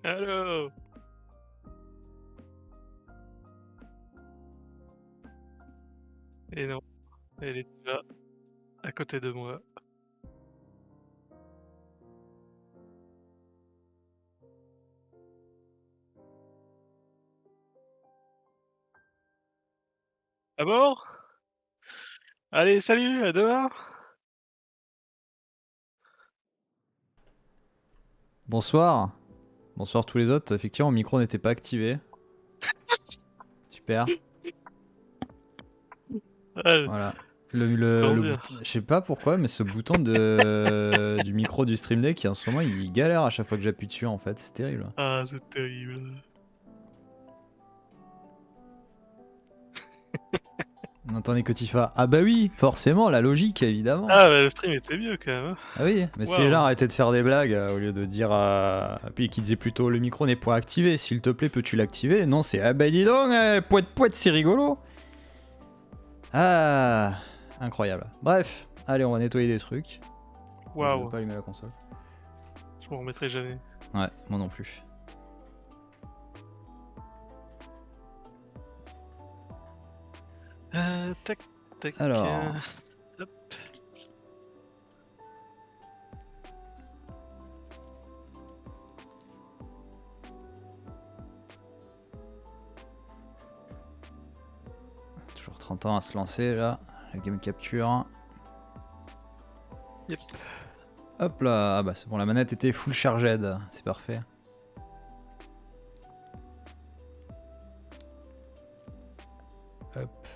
Allô? Et non, elle est là, à côté de moi. À bord? Allez, salut, à demain! Bonsoir. Bonsoir tous les autres. Effectivement, mon micro n'était pas activé. Super. Ah, Voilà. commence Le bien. bouton. Je sais pas pourquoi, mais ce bouton du micro du Stream Deck, en ce moment, il galère à chaque fois que j'appuie dessus en fait. C'est terrible. Ah, c'est terrible. On entendait que Tifa. Ah bah oui, forcément, la logique, évidemment. Ah, bah, le stream était mieux quand même, hein. Ah oui, mais si les gens Waouh! arrêtaient de faire des blagues au lieu de dire. Puis qu'ils disaient plutôt le micro n'est point activé, s'il te plaît, peux-tu l'activer? Non, c'est ah bah dis donc, poète poète, c'est rigolo. Ah, incroyable. Bref, allez, on va nettoyer des trucs. Moi, je vais Waouh! pas allumer la console. Je m'en remettrai jamais. Ouais, moi non plus. Tac, tac, Alors, hop. toujours 30 ans à se lancer là. La game capture. Yep. Hop là, ah bah c'est bon, la manette était full charged. C'est parfait. Hop.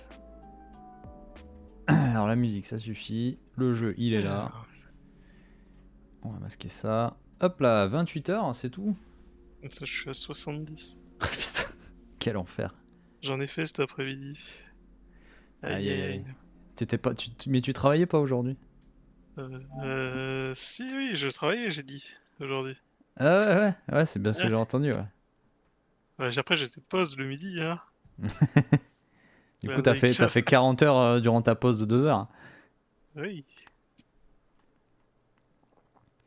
Alors la musique, ça suffit. Le jeu, il est là. Alors, On va masquer ça. Hop là, 28 heures, c'est tout. ça, je suis à 70. Putain, quel enfer. J'en ai fait cet après-midi. Aïe Aïe aïe aïe aïe. aïe. T'étais pas, mais tu travaillais pas aujourd'hui? Si, oui, je travaillais, j'ai dit, aujourd'hui. Ah ouais, c'est bien ce que Ouais. j'ai entendu, ouais. Ouais, après, j'étais pause le midi, hein. Du coup, Clin d'œil, t'as clin fait 40 heures durant ta pause de 2 heures. Oui,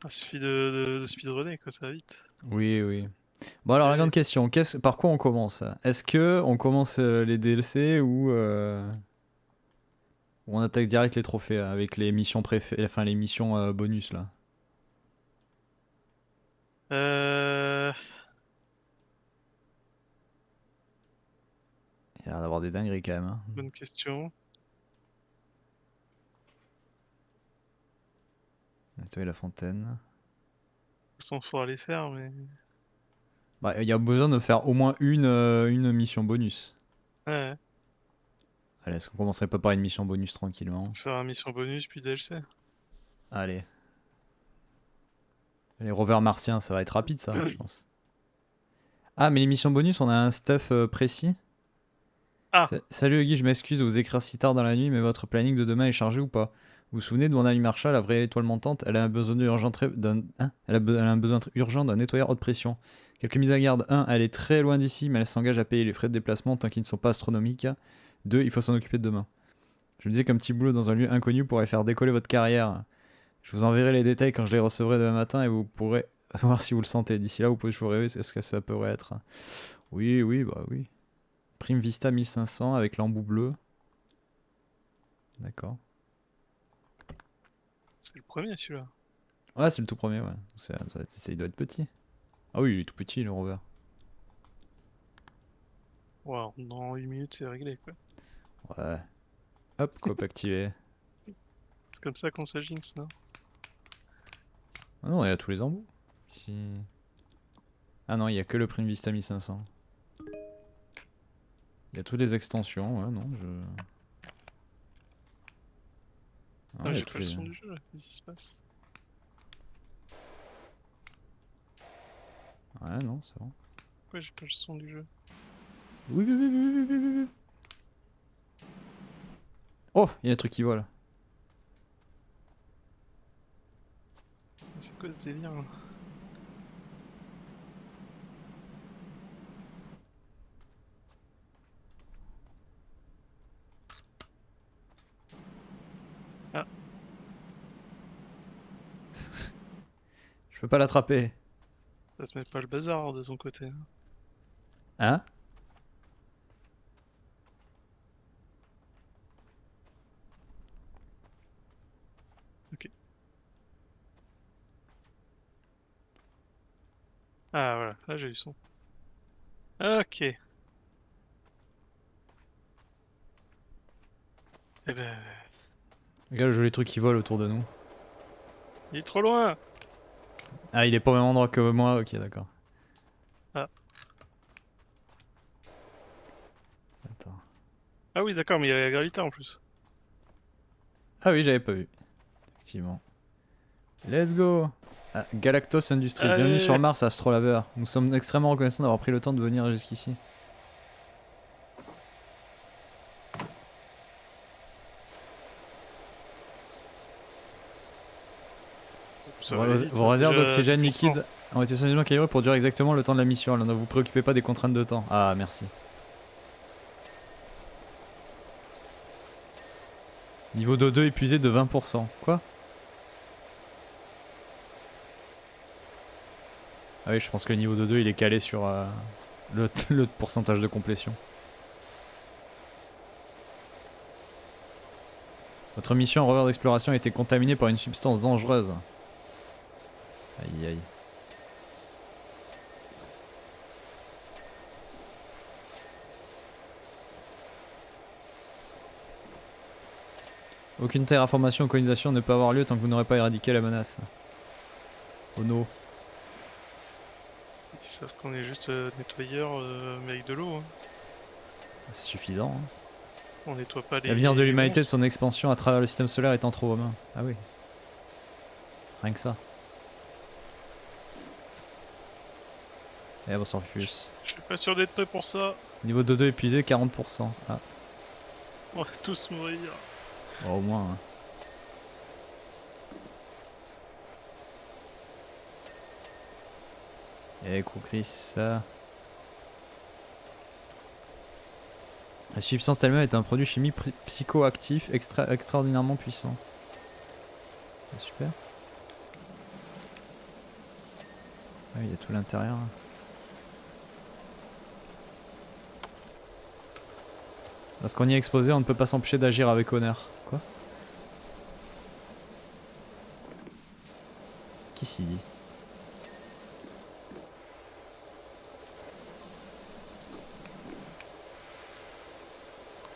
il suffit de speedrunner, quoi, ça va vite. Oui, oui. Bon alors la grande Allez. question, par quoi on commence? Est-ce que on commence les DLC ou on attaque direct les trophées avec les missions enfin les missions bonus là? Euh... Il y a l'air d'avoir des dingueries quand même, hein. Bonne question. Nettoyer la fontaine. De toute façon, faudra les faire, mais... Bah il y a besoin de faire au moins une mission bonus. Ouais, Allez, est-ce qu'on commencerait pas par une mission bonus tranquillement? faire un mission bonus, puis DLC. Allez. Les rovers martiens, ça va être rapide ça, je pense. Ah mais les missions bonus, on a un stuff précis? Ah! Salut Guy, je m'excuse de vous écrire si tard dans la nuit, mais votre planning de demain est chargé ou pas? Vous vous souvenez de mon amie Marsha, la vraie étoile montante? Elle a un besoin urgent elle a un besoin urgent d'un nettoyeur haute pression. Quelques mises à garde. 1. Elle est très loin d'ici, mais elle s'engage à payer les frais de déplacement tant qu'ils ne sont pas astronomiques. 2. Il faut s'en occuper demain. Je me disais qu'un petit boulot dans un lieu inconnu pourrait faire décoller votre carrière. Je vous enverrai les détails quand je les recevrai demain matin et vous pourrez voir si vous le sentez. D'ici là, vous pouvez toujours rêver ce que ça pourrait être. Oui, oui, bah oui. Prime Vista 1500 avec l'embout bleu. D'accord. C'est le premier, celui-là. Ouais, c'est le tout premier, ouais. Il doit être petit. Ah oui, il est tout petit, le rover. Waouh, dans 8 minutes, c'est réglé, quoi. Ouais. Hop, coop activé. C'est comme ça qu'on se jinx, non? Ah non, il y a tous les embouts. Ici. Ah non, il y a que le Prime Vista 1500. Il y a toutes les extensions, ouais, non, je... Ah, Ah, il y a j'ai tous pas le les... son du jeu, là. Qu'est-ce qui se passe? Ouais, non, c'est bon. Pourquoi j'ai pas le son du jeu? Oui, oui, oui, oui, oui, oui, oui. Oh, il y a un truc qui vole. C'est quoi ce délire, là? Ah, Je peux pas l'attraper. Ça se met pas le bazar de ton côté. Hein? Ok. Ah voilà, là j'ai eu son. Ok. Eh ben, Regarde le joli truc qui vole autour de nous. il est trop loin. Ah, il est pas au même endroit que moi, ok, d'accord. Ah, Attends. ah oui, d'accord, mais il y a la gravité en plus. Ah oui, j'avais pas vu. Effectivement. Let's go! Ah, Galactos Industries, bienvenue sur Allez. Mars, astrolaveur. Nous sommes extrêmement reconnaissants d'avoir pris le temps de venir jusqu'ici. Ça va aller vite, Vos réserves déjà d'oxygène depuis le temps. liquide ont été soigneusement calibrées pour durer exactement le temps de la mission. Alors ne vous préoccupez pas des contraintes de temps. Ah, merci. Niveau d'O2 épuisé de 20%. Quoi? Ah oui, je pense que le niveau d'O2 il est calé sur le pourcentage de complétion. Votre mission en rover d'exploration a été contaminée par une substance dangereuse. Aïe aïe. Aucune terraformation ou colonisation ne peut avoir lieu tant que vous n'aurez pas éradiqué la menace. Oh no. Ils savent qu'on est juste nettoyeur, mais avec de l'eau. Hein. C'est suffisant. Hein. On nettoie pas L'avenir de les l'humanité de monstres. son expansion à travers le système solaire est entre vos mains. Ah oui. Rien que ça. Et bon, sans plus. Je suis pas sûr d'être prêt pour ça. Niveau d'O2 épuisé, 40%. Ah, On va tous mourir. bon, au moins. Hein. Et Chris, ça. La substance elle-même est un produit chimique psychoactif extraordinairement puissant. C'est super. Ah oui, il y a tout l'intérieur. Lorsqu'on y est exposé, on ne peut pas s'empêcher d'agir avec honneur. Quoi? Qui s'y dit?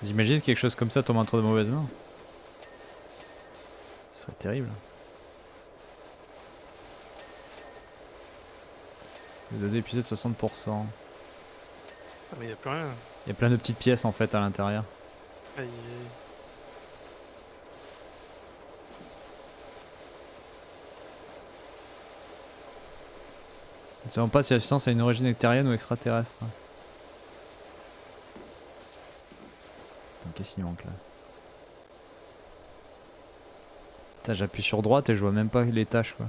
J'imagine que quelque chose comme ça tombe entre de mauvaises mains. Ce serait terrible. Le 2 épisode 60%. Ah, mais y a plus rien. Il y a plein de petites pièces en fait à l'intérieur. Aïe, aïe. Ne savons pas si la substance a une origine nectarienne ou extraterrestre. Attends, qu'est-ce qu'il manque là? Putain, j'appuie sur droite et je vois même pas les tâches quoi.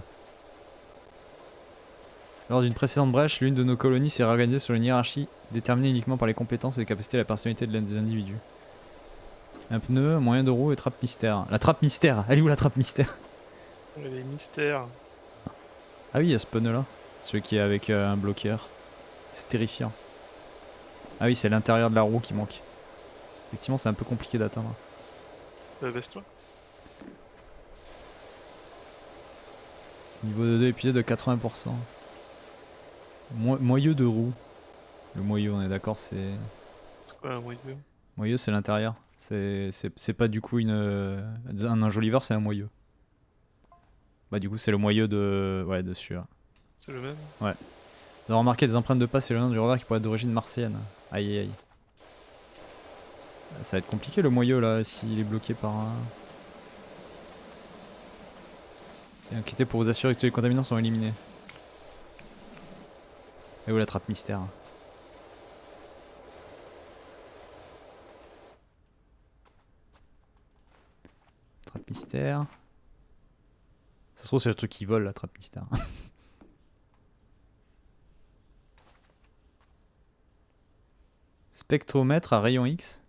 Lors d'une précédente brèche, l'une de nos colonies s'est réorganisée sur une hiérarchie déterminée uniquement par les compétences et les capacités et la personnalité de l'un des individus. Un pneu, un moyen de roue et trappe mystère. La trappe mystère! Elle est où la trappe mystère? Les mystères. Ah oui, il y a ce pneu là. Celui qui est avec un bloqueur. C'est terrifiant. Ah oui, c'est l'intérieur de la roue qui manque. Effectivement, c'est un peu compliqué d'atteindre. Baisse-toi. Niveau de 2 épisode de 80%. Moyeu de roue. Le moyeu, on est d'accord, c'est. C'est quoi un moyeu? Moyeu, c'est l'intérieur. C'est pas du coup un enjoliveur, c'est un moyeu. Bah, du coup, c'est le moyeu de. Ouais, de celui-là. C'est le même? Ouais. Vous avez remarqué des empreintes de pas et le nom du rover qui pourrait être d'origine martienne. Aïe aïe aïe. Ça va être compliqué le moyeu là, s'il est bloqué par un. Et inquiétez pour vous assurer que tous les contaminants sont éliminés. Et où la trappe mystère? Trappe mystère. Ça se trouve, c'est le truc qui vole la trappe mystère. Spectromètre à rayon X.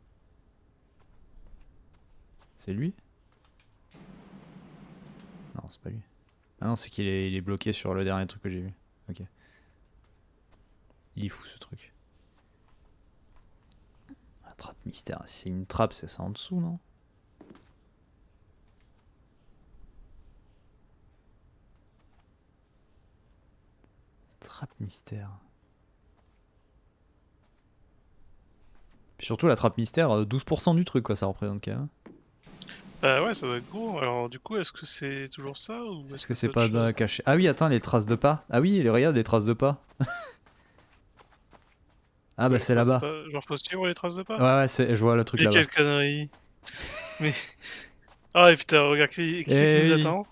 C'est lui? Non, c'est pas lui. Ah non, c'est qu'il est bloqué sur le dernier truc que j'ai vu. Ok. Il est fou ce truc. La trappe mystère. Si c'est une trappe, c'est ça en dessous, non? Trappe mystère. Puis surtout la trappe mystère, 12% du truc quoi, ça représente quand même. Bah ouais, ça doit être gros. Alors du coup, est-ce que c'est toujours ça ou Est-ce est-ce que que c'est c'est autre pas chose? caché? Ah oui, attends, les traces de pas. Ah oui, regarde les traces de pas. Ah bah Ouais, les c'est traces de là-bas. pas. Genre faut suivre les traces de pas? Ouais, je vois le truc Mais là-bas. quelle connerie! Mais... Ah et putain, regarde qui c'est qui Et nous oui. attend?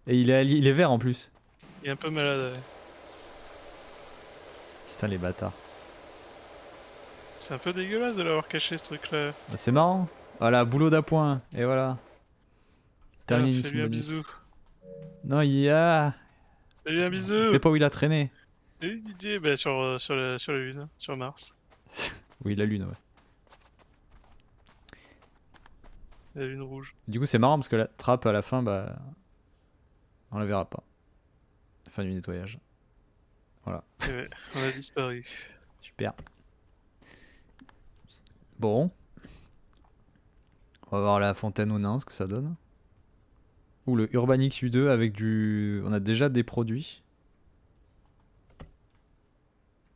Et il est vert en plus. Il est un peu malade, ouais. Putain les bâtards. C'est un peu dégueulasse de l'avoir caché ce truc-là. Bah, c'est marrant. Voilà, boulot d'appoint. Et voilà. Tiens, Terminé une mission fais-lui un bisou. bonus. Non, il y a. Fais-lui un On bisou! sait pas où il a traîné. Salut Didier, bah sur la Lune, sur Mars. Oui, la lune, ouais. La Lune rouge. Du coup, c'est marrant parce que la trappe à la fin, bah. On la verra pas. Fin du nettoyage. Voilà. Et ouais, on a disparu. Super. Bon. On va voir la fontaine aux nains, ce que ça donne. Ou le Urbanix U2 avec du. On a déjà des produits.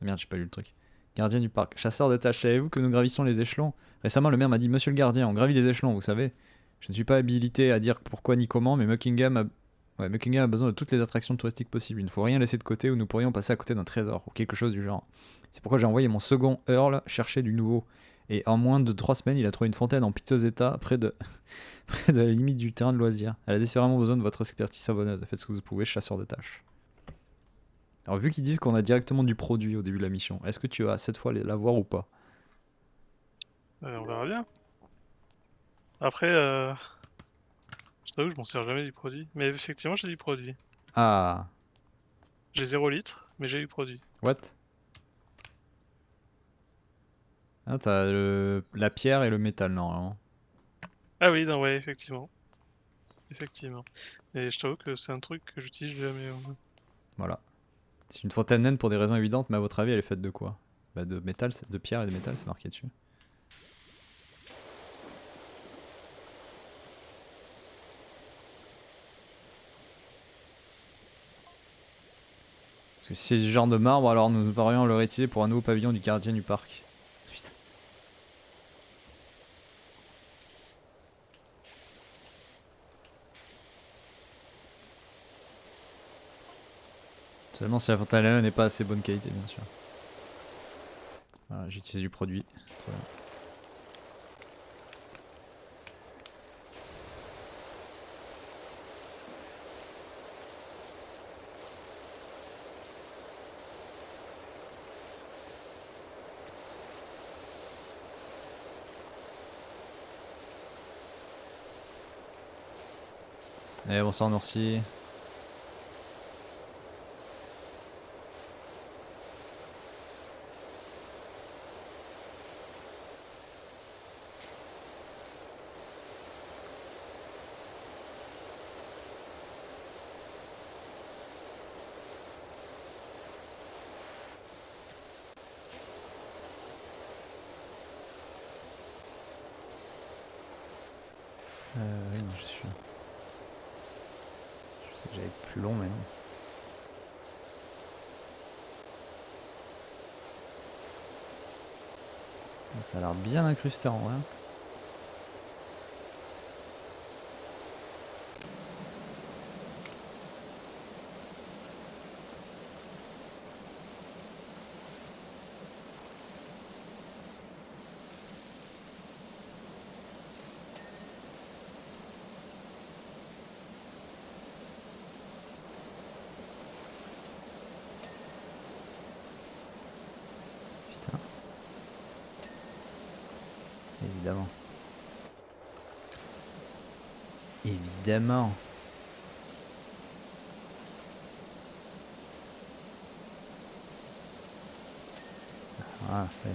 Ah merde, j'ai pas lu le truc. Gardien du parc. Chasseur de tâches, savez-vous que nous gravissons les échelons? Récemment, le maire m'a dit: Monsieur le gardien, on gravit les échelons, vous savez. Je ne suis pas habilité à dire pourquoi ni comment, mais Buckingham a besoin de toutes les attractions touristiques possibles. Il ne faut rien laisser de côté ou nous pourrions passer à côté d'un trésor ou quelque chose du genre. C'est pourquoi j'ai envoyé mon second Earl chercher du nouveau. Et en moins de 3 semaines, il a trouvé une fontaine en piteux état près de, près de la limite du terrain de loisirs. Elle a décidément besoin de votre expertise savonneuse. Faites ce que vous pouvez, chasseur de tâches. Alors, vu qu'ils disent qu'on a directement du produit au début de la mission, est-ce que tu vas cette fois l'avoir ou pas? On verra bien. Après, je t'avoue, je m'en sers jamais du produit. Mais effectivement, j'ai du produit. Ah, J'ai 0 litre, mais j'ai du produit. what? Ah, t'as la pierre et le métal normalement. Ah oui, non, ouais, effectivement. Effectivement. Et je t'avoue que c'est un truc que j'utilise jamais. Voilà. C'est une fontaine naine pour des raisons évidentes, mais à votre avis, elle est faite de quoi? Bah, de métal, de pierre et de métal, c'est marqué dessus. Parce que si c'est du genre de marbre, alors nous devrions le réutiliser pour un nouveau pavillon du gardien du parc. Putain. Seulement si la fontaine à lait n'est pas assez bonne qualité, bien sûr. Voilà, j'ai utilisé du produit. Trop bien. Eh, bonsoir Noursi. Oui, non, je suis. Je sais que j'allais être plus long, mais non. Ça a l'air bien incrusté en vrai. Putain. Évidemment. Évidemment. Ah, ouais.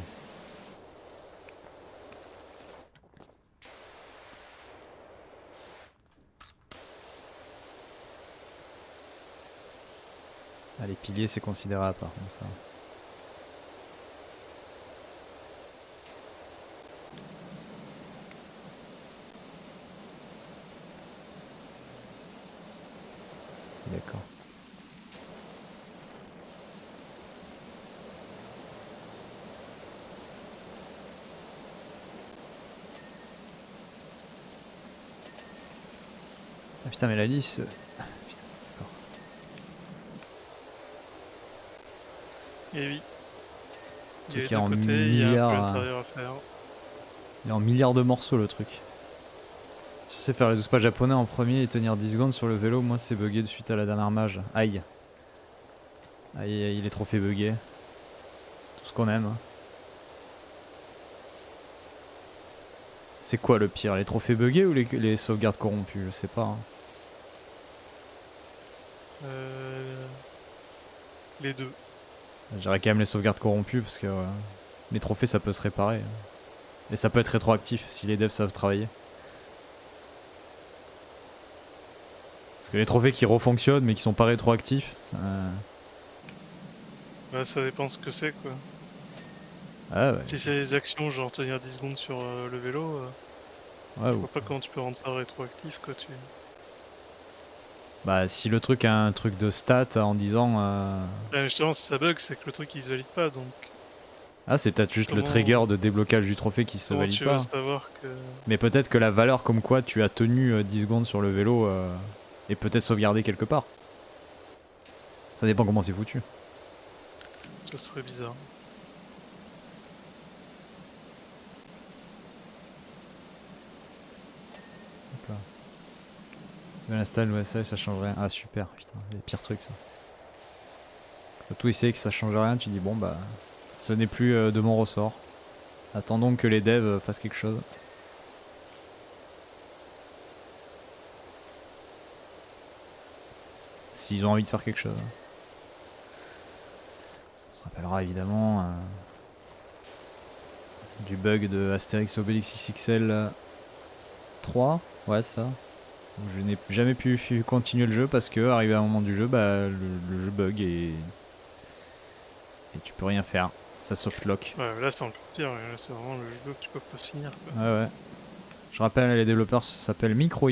Ah, les piliers, c'est considérable par contre ça. D'accord. Ah putain, mais la liste. Ah, putain, d'accord. Et oui, Le il y a truc les est deux en côtés, il y a un peu milliards. l'intérieur à faire. Il est en milliards de morceaux le truc. Si je sais faire les 12 pas japonais en premier et tenir 10 secondes sur le vélo, moi c'est bugué de suite à la dernière mage. Aïe. Aïe, aïe, les trophées buggés. Tout ce qu'on aime. Hein. C'est quoi le pire, les trophées buggés ou les sauvegardes corrompues? Je sais pas. Hein. Euh, les deux. Je dirais quand même les sauvegardes corrompues parce que les trophées ça peut se réparer. Hein. Et ça peut être rétroactif si les devs savent travailler. Parce que les trophées qui refonctionnent mais qui sont pas rétroactifs, ça... Bah, ça dépend ce que c'est, quoi. Ah ouais. Si c'est les actions, genre tenir 10 secondes sur le vélo, Ouais, je vois pas comment tu peux rendre ça rétroactif, quoi. Bah si le truc a un truc de stat en disant... Justement, si ça bug, c'est que le truc il se valide pas, donc Ah c'est peut-être juste le comment, trigger de déblocage du trophée qui se comment valide tu veux pas. savoir que... Mais peut-être que la valeur comme quoi tu as tenu 10 secondes sur le vélo est peut-être sauvegardée quelque part. Ça dépend comment c'est foutu. Ça serait bizarre. Hop là. Je l'installe l'OSL, ça change rien. Ah super, putain, les pires trucs ça. T'as tout essayé que ça change rien, tu dis bon bah ce n'est plus de mon ressort. Attendons que les devs fassent quelque chose. S'ils ont envie de faire quelque chose. On se rappellera évidemment du bug de Astérix Obélix XXL 3. Ouais c'est ça. Je n'ai jamais pu continuer le jeu parce que arrivé à un moment du jeu, bah le jeu bug et tu peux rien faire. Ça softlock. Ouais, là c'est encore pire, là c'est vraiment le jeu que tu peux pas finir, quoi. Ouais ouais. Je rappelle, les développeurs s'appellent Microids.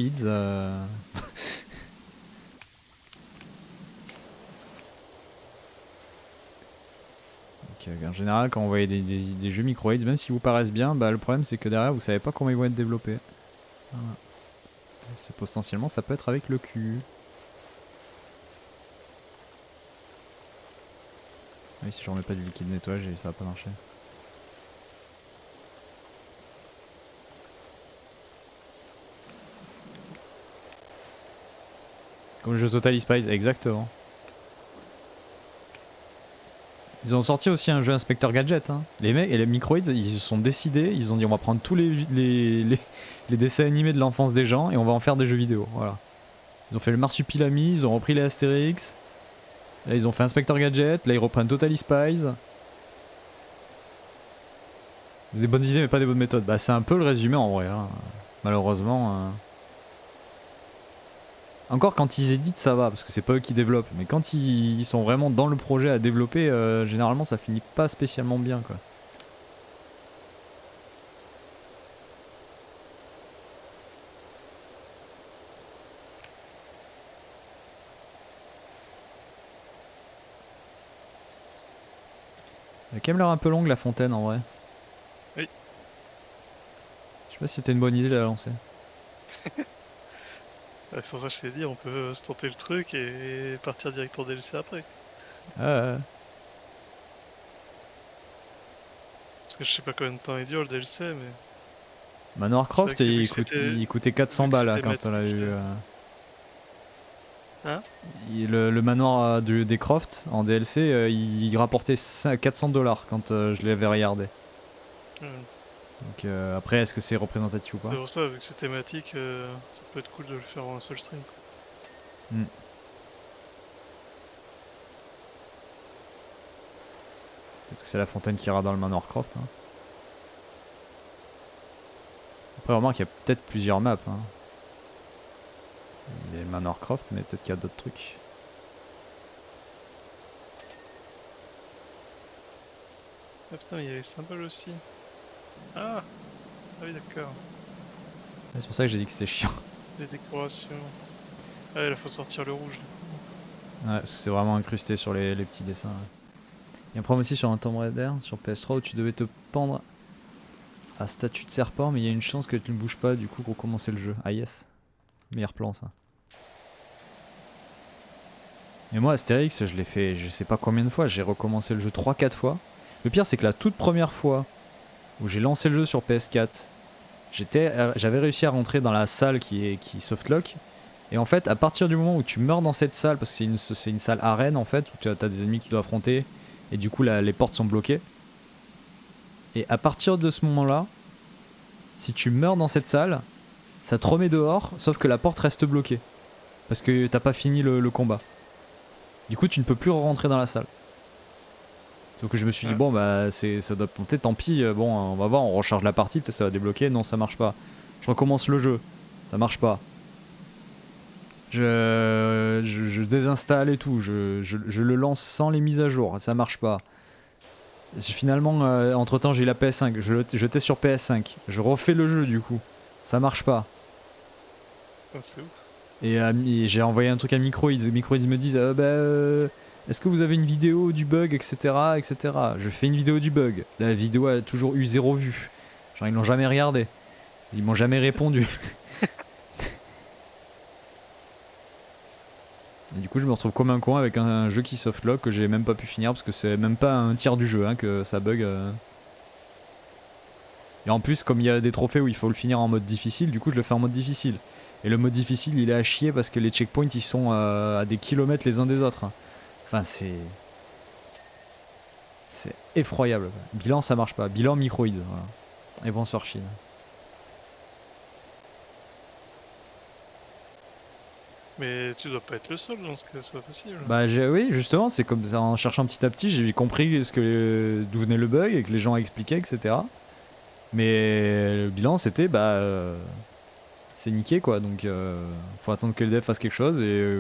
Donc, en général, quand on voit des jeux Microids, même s'ils vous paraissent bien, bah, le problème c'est que derrière vous savez pas comment ils vont être développés. Voilà. C'est potentiellement ça peut être avec le cul. Oui, si je remets pas du liquide nettoyage, ça va pas marcher. Comme le jeu Total Spies, exactement. Ils ont sorti aussi un jeu Inspecteur Gadget. Hein. Les mecs et les Microids, ils se sont décidés, ils ont dit on va prendre tous les dessins animés de l'enfance des gens et on va en faire des jeux vidéo. Voilà. Ils ont fait le Marsupilami, ils ont repris les Astérix, là ils ont fait Inspecteur Gadget, là ils reprennent Total Spies. Des bonnes idées mais pas des bonnes méthodes. Bah c'est un peu le résumé en vrai. Hein. Malheureusement. Encore quand ils éditent ça va, parce que c'est pas eux qui développent. Mais quand ils sont vraiment dans le projet à développer, généralement ça finit pas spécialement bien quoi. Elle a quand même l'air un peu longue la fontaine en vrai. Oui. Je sais pas si c'était une bonne idée de la lancer. Sans ça, je t'ai dit, on peut se tenter le truc et partir direct en DLC après. Ah, Parce que je sais pas combien de temps il dure le DLC, mais Manor c'est vrai Croft que il coûtait 400 vu que balles c'est hein, quand on l'a thématique. eu. Hein? Le manoir des Croft en DLC, il rapportait 400 dollars quand je l'avais regardé. Donc après, est-ce que c'est représentatif ou C'est pas? pour ça, vu que c'est thématique, ça peut être cool de le faire en un seul stream, quoi. Hmm. Peut-être que c'est la fontaine qui ira dans le manoir Croft. Hein. Après, remarque qu'il y a peut-être plusieurs maps. Hein. Il y a le manoir Croft, mais peut-être qu'il y a d'autres trucs. Ah putain, il y a les symboles aussi. Ah! Ah oui, d'accord. C'est pour ça que j'ai dit que c'était chiant. Les décorations. Ah, il faut sortir le rouge. Ouais, parce que c'est vraiment incrusté sur les petits dessins. Ouais. Il y a un problème aussi sur un Tomb Raider, sur PS3, où tu devais te pendre à statue de serpent, mais il y a une chance que tu ne bouges pas, du coup, pour commencer le jeu. Ah yes, meilleur plan ça. Et moi, Astérix, je l'ai fait je sais pas combien de fois, j'ai recommencé le jeu 3-4 fois. Le pire, c'est que la toute première fois où j'ai lancé le jeu sur PS4, j'avais réussi à rentrer dans la salle qui softlock. Et en fait, à partir du moment où tu meurs dans cette salle, parce que c'est une salle arène en fait, où tu as des ennemis que tu dois affronter, et du coup les portes sont bloquées. Et à partir de ce moment-là, si tu meurs dans cette salle, ça te remet dehors, sauf que la porte reste bloquée. Parce que t'as pas fini le combat. Du coup, tu ne peux plus rentrer dans la salle. Sauf que je me suis dit, bon, bah, ça doit monter, tant pis, bon, on va voir, on recharge la partie, peut-être ça va débloquer. Non, ça marche pas. Je recommence le jeu, ça marche pas. Je désinstalle et tout, je le lance sans les mises à jour, ça marche pas. Finalement, entre temps, j'ai la PS5, je teste sur PS5, je refais le jeu du coup, ça marche pas. Ah, c'est ouf. Et j'ai envoyé un truc à Microids. Microids me disent est-ce que vous avez une vidéo du bug, etc., etc. Je fais une vidéo du bug. La vidéo a toujours eu 0 vue. Genre ils l'ont jamais regardé. Ils m'ont jamais répondu. Et du coup je me retrouve comme un con avec un jeu qui softlock que j'ai même pas pu finir parce que c'est même pas un tiers du jeu hein, que ça bug. Et en plus comme il y a des trophées où il faut le finir en mode difficile, du coup je le fais en mode difficile. Et le mode difficile il est à chier parce que les checkpoints ils sont à des kilomètres les uns des autres. Enfin c'est effroyable. Bilan ça marche pas. Bilan Microids. Voilà. Et bonsoir Chine. Mais tu dois pas être le seul dans ce cas, c'est pas possible. Bah oui justement c'est comme ça en cherchant petit à petit j'ai compris d'où venait le bug et que les gens expliquaient etc. Mais le bilan c'était c'est niqué quoi donc faut attendre que le dev fasse quelque chose et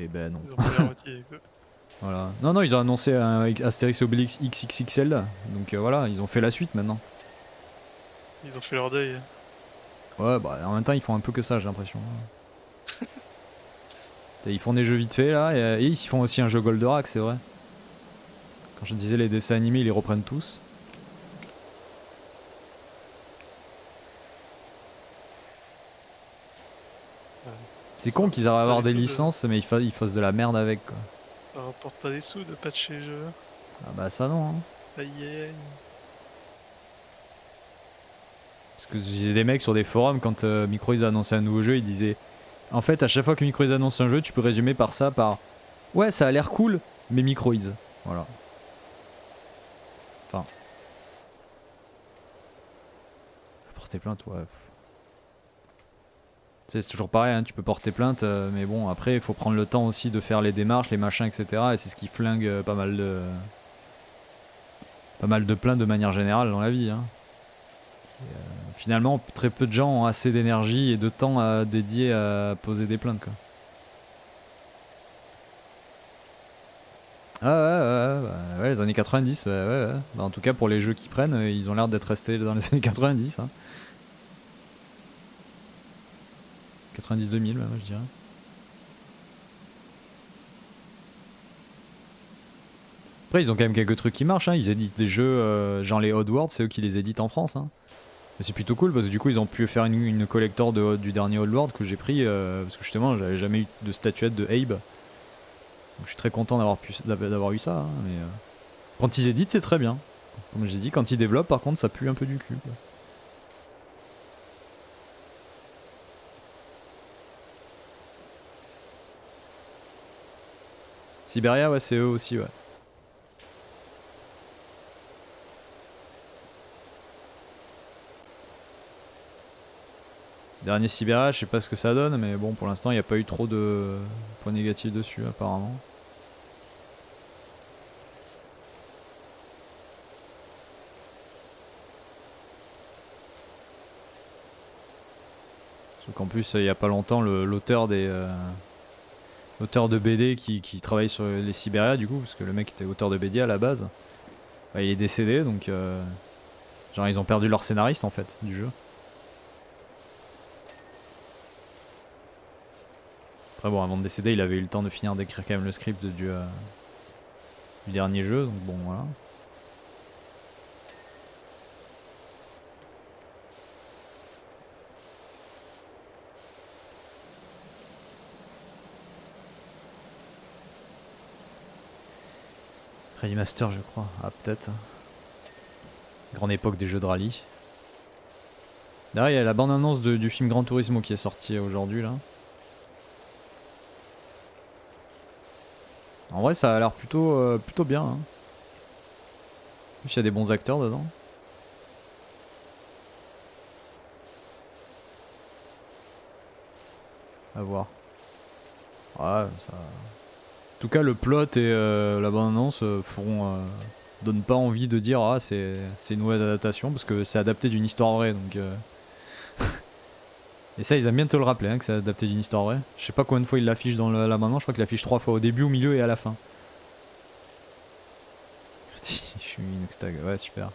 ben non. Ils ont pas l'air motivés, quoi. Voilà. Non ils ont annoncé un Astérix et Obélix XXXL donc voilà ils ont fait la suite maintenant. Ils ont fait leur deuil. Ouais bah en même temps ils font un peu que ça j'ai l'impression. Ils font des jeux vite fait là et ils font aussi un jeu Goldorak c'est vrai. Quand je disais les dessins animés ils les reprennent tous. Ouais. C'est con qu'ils arrivent à avoir Pas des du tout licences mais ils fassent de la merde avec quoi. Ça rapporte pas des sous de patcher les jeux. Ah bah ça non hein. Aïe aïe aïe. Parce que j'ai des mecs sur des forums quand Microids a annoncé un nouveau jeu ils disaient en fait à chaque fois que Microids annonce un jeu tu peux résumer par ouais ça a l'air cool mais Microids. Voilà. Enfin. Porter plainte ouais. C'est toujours pareil, hein, tu peux porter plainte, mais bon, après, il faut prendre le temps aussi de faire les démarches, les machins, etc. Et c'est ce qui flingue pas mal de plaintes de manière générale dans la vie. Hein. Finalement, très peu de gens ont assez d'énergie et de temps à dédier à poser des plaintes. Quoi. Ah ouais, les années 90, ouais. Bah, en tout cas, pour les jeux qui prennent, ils ont l'air d'être restés dans les années 90. Hein. 90-2000 même, je dirais. Après, ils ont quand même quelques trucs qui marchent. Hein. Ils éditent des jeux, genre les Oddworld, c'est eux qui les éditent en France. Hein. Et c'est plutôt cool parce que du coup, ils ont pu faire une collector du dernier Oddworld que j'ai pris parce que justement, j'avais jamais eu de statuette de Abe. Donc, je suis très content d'avoir eu ça. Hein. Mais quand ils éditent, c'est très bien. Comme j'ai dit, quand ils développent, par contre, ça pue un peu du cul. Quoi. Siberia, ouais, c'est eux aussi, ouais. Dernier Siberia, je sais pas ce que ça donne, mais bon, pour l'instant, il n'y a pas eu trop de points négatifs dessus, apparemment. Parce qu'en plus, il n'y a pas longtemps, l'auteur de BD qui travaille sur les Siberia, du coup, parce que le mec était auteur de BD à la base, bah, il est décédé, donc genre ils ont perdu leur scénariste en fait du jeu. Après bon, avant de décéder, il avait eu le temps de finir d'écrire quand même le script du dernier jeu, donc bon voilà. Remaster je crois, ah peut-être. Grande époque des jeux de rallye. D'ailleurs il y a la bande-annonce du film Gran Turismo qui est sorti aujourd'hui là. En vrai ça a l'air plutôt bien. Hein. En plus il y a des bons acteurs dedans. À voir. Ouais, ça... En tout cas le plot et la bande-annonce donnent pas envie de dire ah c'est une mauvaise adaptation parce que c'est adapté d'une histoire vraie donc... Et ça ils aiment bien te le rappeler hein, que c'est adapté d'une histoire vraie. Je sais pas combien de fois ils l'affichent dans la bande-annonce, je crois qu'ils l'affichent 3 fois au début, au milieu et à la fin. Je suis Inoxtag, ouais super. De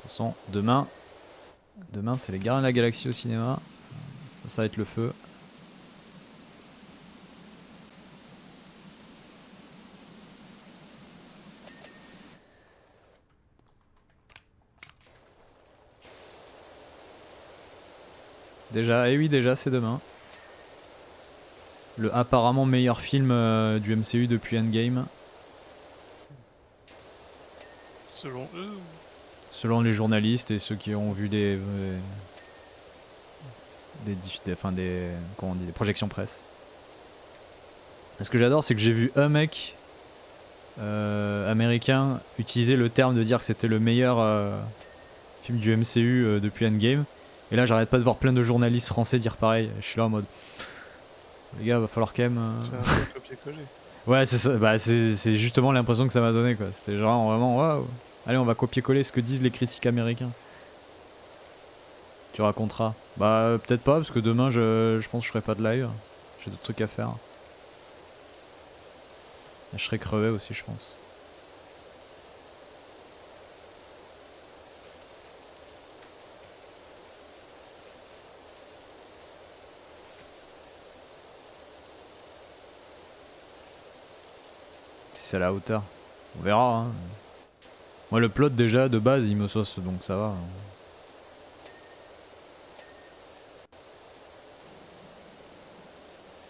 toute façon demain c'est les Gardiens de la Galaxie au cinéma. Ça va être le feu. Déjà, et oui déjà c'est demain. Le apparemment meilleur film du MCU depuis Endgame. Selon eux. Selon les journalistes et ceux qui ont vu comment on dit, des projections presse. Et ce que j'adore c'est que j'ai vu un mec américain utiliser le terme de dire que c'était le meilleur film du MCU depuis Endgame. Et là j'arrête pas de voir plein de journalistes français dire pareil. Je suis là en mode les gars va falloir quand même... C'est un peu copier-coller. Ouais c'est ça, bah, c'est justement l'impression que ça m'a donné quoi. C'était genre vraiment waouh. Allez on va copier-coller ce que disent les critiques américains. Tu raconteras. Bah peut-être pas parce que demain je pense que je ferai pas de live. J'ai d'autres trucs à faire. Et je serai crevé aussi je pense. Si c'est à la hauteur. On verra hein. Moi le plot déjà de base il me sauce donc ça va.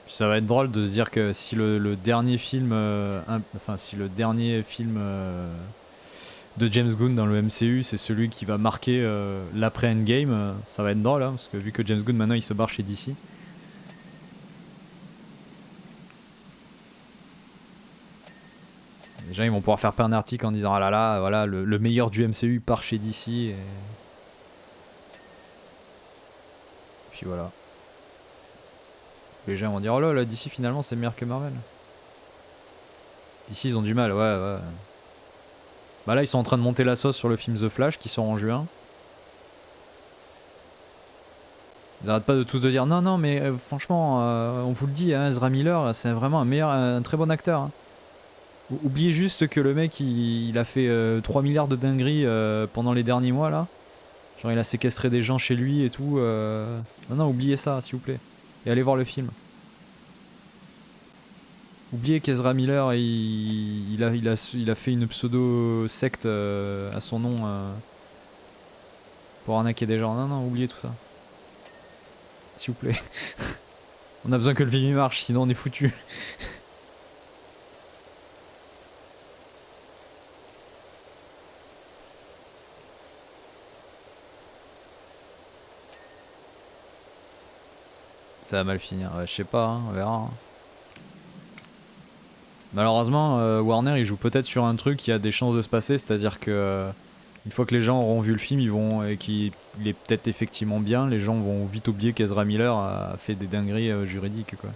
Puis ça va être drôle de se dire que si le dernier film, si le dernier film de James Gunn dans le MCU c'est celui qui va marquer l'après Endgame, ça va être drôle hein, parce que vu que James Gunn maintenant il se barre chez DC. Les gens ils vont pouvoir faire plein d'articles en disant ah là là voilà le meilleur du MCU part chez DC et puis voilà. Les gens vont dire oh là DC finalement c'est meilleur que Marvel. DC ils ont du mal ouais. Bah là ils sont en train de monter la sauce sur le film The Flash qui sort en juin. Ils arrêtent pas de tous de dire non mais franchement on vous le dit hein, Ezra Miller c'est vraiment un très bon acteur. Hein. Oubliez juste que le mec il a fait 3 milliards de dingueries pendant les derniers mois là. Genre il a séquestré des gens chez lui et tout. Non oubliez ça s'il vous plaît. Et allez voir le film. Oubliez qu'Ezra Miller il a fait une pseudo secte à son nom pour arnaquer des gens. Non oubliez tout ça. S'il vous plaît. On a besoin que le film marche sinon on est foutu. Ça va mal finir, ouais, je sais pas, hein, on verra. Hein. Malheureusement, Warner il joue peut-être sur un truc qui a des chances de se passer, c'est-à-dire que une fois que les gens auront vu le film, et qu'il est peut-être effectivement bien, les gens vont vite oublier qu'Ezra Miller a fait des dingueries juridiques quoi.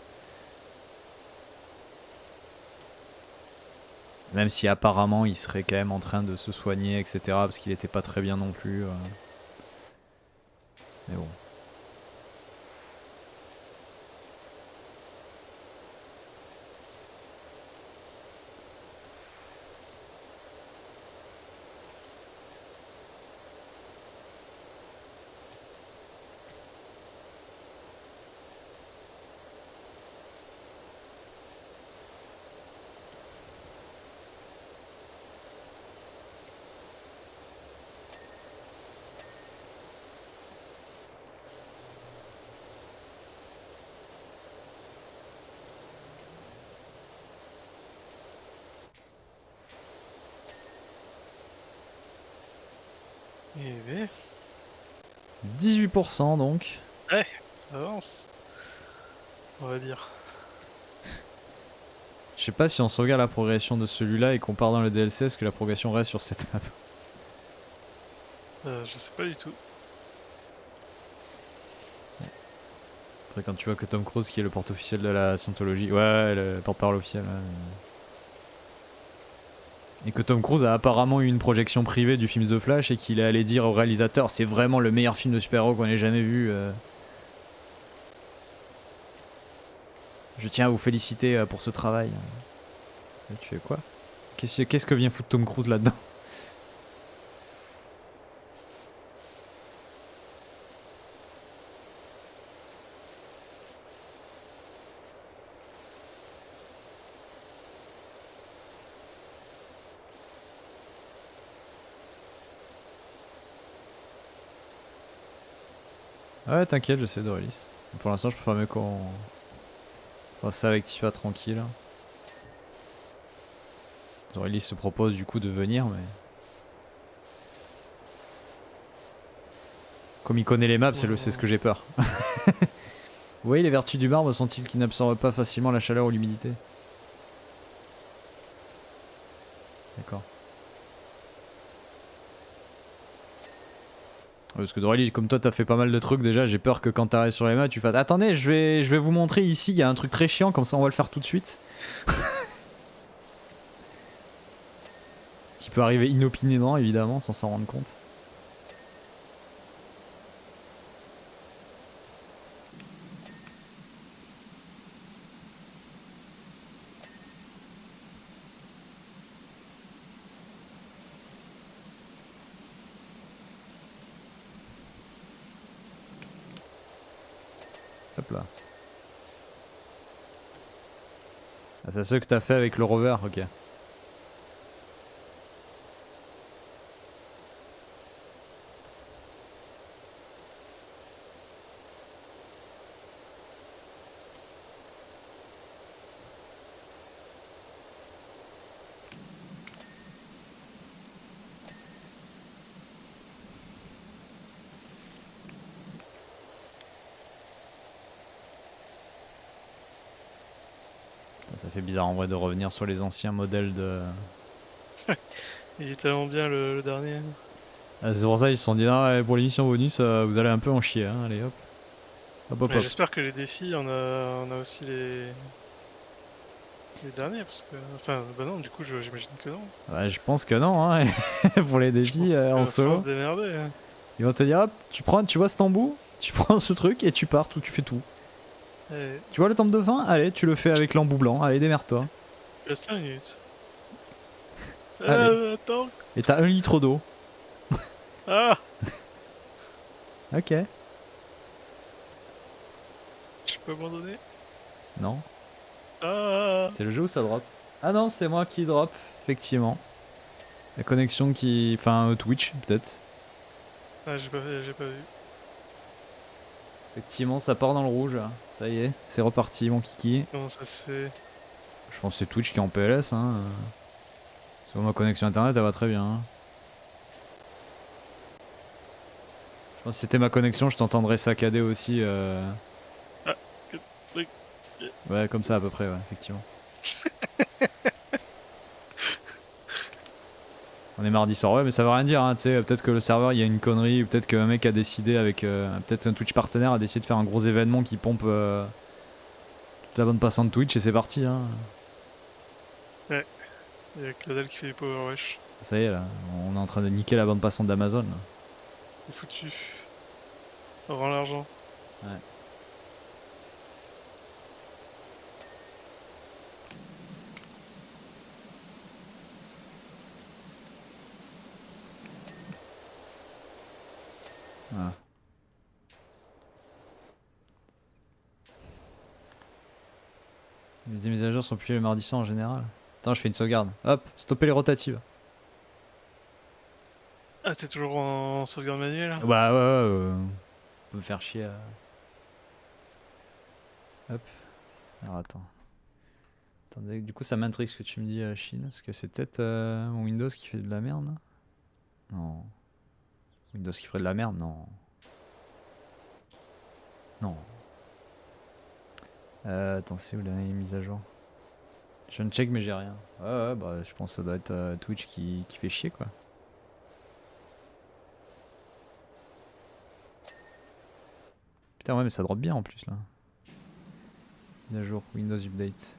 Même si apparemment il serait quand même en train de se soigner, etc. Parce qu'il était pas très bien non plus. Mais bon. Et mais... 18% donc. Ouais, ça avance. On va dire. Je sais pas si on sauvegarde la progression de celui-là et qu'on part dans le DLC, est-ce que la progression reste sur cette map? Je sais pas du tout. Après quand tu vois que Tom Cruise qui est le porte-officiel de la Scientologie, ouais, le porte-parole officiel, ouais. Et que Tom Cruise a apparemment eu une projection privée du film The Flash et qu'il est allé dire au réalisateur c'est vraiment le meilleur film de super-héros qu'on ait jamais vu. Je tiens à vous féliciter pour ce travail. Et tu fais quoi? Qu'est-ce que vient foutre Tom Cruise là-dedans? Ouais, t'inquiète, je sais Dorelis. Pour l'instant, je préfère mieux qu'on fasse ça avec Tifa tranquille. Dorelis se propose du coup de venir, mais. Comme il connaît les maps, c'est ce que j'ai peur. Vous voyez, les vertus du marbre sont-ils qu'ils n'absorbent pas facilement la chaleur ou l'humidité? D'accord. Parce que Dorelis, comme toi t'as fait pas mal de trucs déjà, j'ai peur que quand t'arrives sur les maps, tu fasses attendez, je vais vous montrer ici, il y a un truc très chiant, comme ça on va le faire tout de suite. Ce qui peut arriver inopinément, évidemment, sans s'en rendre compte. Hop là. Ah, c'est ce que t'as fait avec le rover, ok. Ça fait bizarre en vrai de revenir sur les anciens modèles de... Il est tellement bien le dernier. Ah, c'est pour ça ils se sont dit ah, ouais, pour l'émission bonus vous allez un peu en chier, hein. Allez hop. Hop hop Mais hop. j'espère que les défis, on a aussi les derniers, parce que... Enfin, bah non, du coup, j'imagine que non. Ouais, je pense que non, hein. Pour les Je pense défis qu'il en va falloir se solo. démerder. Hein. Ils vont te dire hop, tu vois cet embout, tu prends ce truc et tu pars, tu fais tout. Allez, Tu vois le temple de fin? Allez, tu le fais avec l'embout blanc, allez démerde-toi. il reste 5 minutes. Allez. Attends. Et t'as 1 litre d'eau. Ah, Ok. je peux abandonner. Non. Ah, C'est le jeu où ça drop? Ah non, c'est moi qui drop, effectivement. La connexion qui... Enfin, Twitch, peut-être. ah j'ai pas vu. Effectivement, ça part dans le rouge. Ça y est, c'est reparti, mon kiki. Comment ça se fait? Je pense que c'est Twitch qui est en PLS, hein. Sur ma connexion internet, elle va très bien. Hein. Je pense que si c'était ma connexion, je t'entendrais saccader aussi. Ah, quel truc. Ouais, comme ça à peu près, ouais, effectivement. On est mardi soir, ouais, mais ça veut rien dire, hein, tu sais, peut-être que le serveur il y a une connerie, ou peut-être qu'un mec a décidé avec. Peut-être un Twitch partenaire a décidé de faire un gros événement qui pompe toute la bande passante Twitch et c'est parti, hein. Ouais, il y a que la dalle qui fait les power wash. Ça y est, là, on est en train de niquer la bande passante d'Amazon. Là. C'est foutu. Rends l'argent. Ouais. Voilà. Les mises à jour sont publiées le mardi soir en général. Attends, je fais une sauvegarde. Hop, stopper les rotatives. Ah, t'es toujours en sauvegarde manuelle là? Bah ouais, on peut me faire chier. Hop. Alors attends. Attendez, du coup ça m'intrigue ce que tu me dis, Chine. Parce que c'est peut-être mon Windows qui fait de la merde là. Non. Windows qui ferait de la merde, non. Non. Attends, c'est où la mise à jour? Je viens de check mais j'ai rien. Ouais, bah je pense que ça doit être Twitch qui fait chier quoi. Putain ouais mais ça drop bien en plus là. Mise à jour, Windows Update.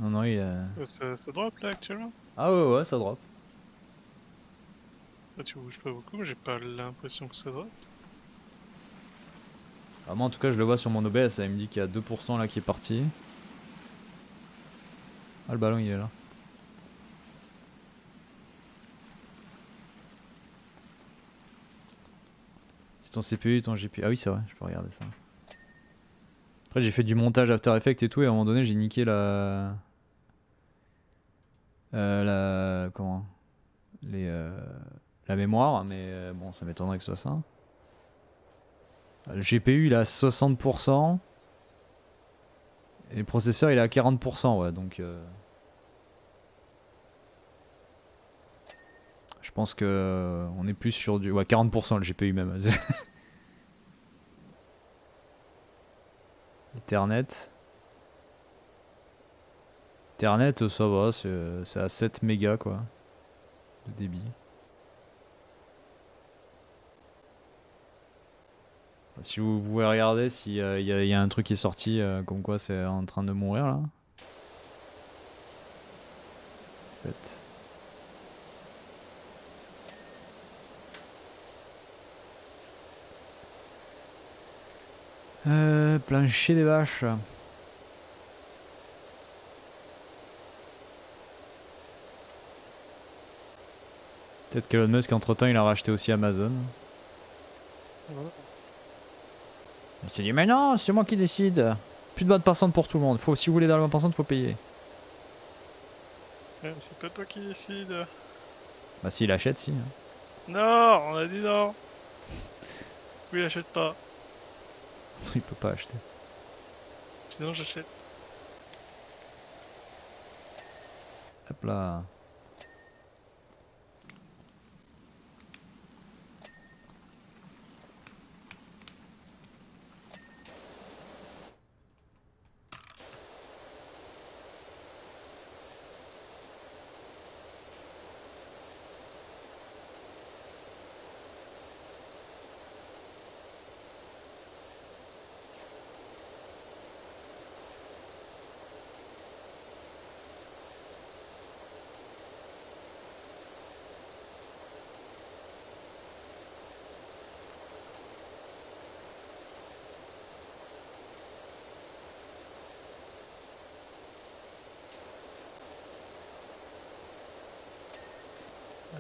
Non, il a... Ça drop là actuellement? Ah ouais, ça drop. Là tu bouges pas beaucoup, mais j'ai pas l'impression que ça drop. Ah, moi en tout cas je le vois sur mon OBS, ça me dit qu'il y a 2% là qui est parti. Ah le ballon il est là. C'est ton CPU, ton GPU. Ah oui c'est vrai, je peux regarder ça. Après j'ai fait du montage After Effects et tout et à un moment donné j'ai niqué la... Comment la mémoire, mais bon ça m'étonnerait que ce soit ça. Le GPU il est à 60% et le processeur il est à 40%, ouais, donc je pense que on est plus sur du... Ouais, 40% le GPU même. Ethernet. Ethernet ça va, c'est à 7 mégas quoi de débit. Si vous pouvez regarder s'il y a un truc qui est sorti comme quoi c'est en train de mourir là. Peut-être. Plancher des vaches. Peut-être qu'Elon Musk entre temps il a racheté aussi Amazon. Ouais. Il s'est dit mais non c'est moi qui décide. Plus de bande passante pour tout le monde. Si vous voulez dans la bande passante faut payer. Ouais, c'est pas toi qui décide. Bah s'il achète si. Non, on a dit non. Oui, achète pas. Il peut pas acheter. Sinon j'achète. Hop là.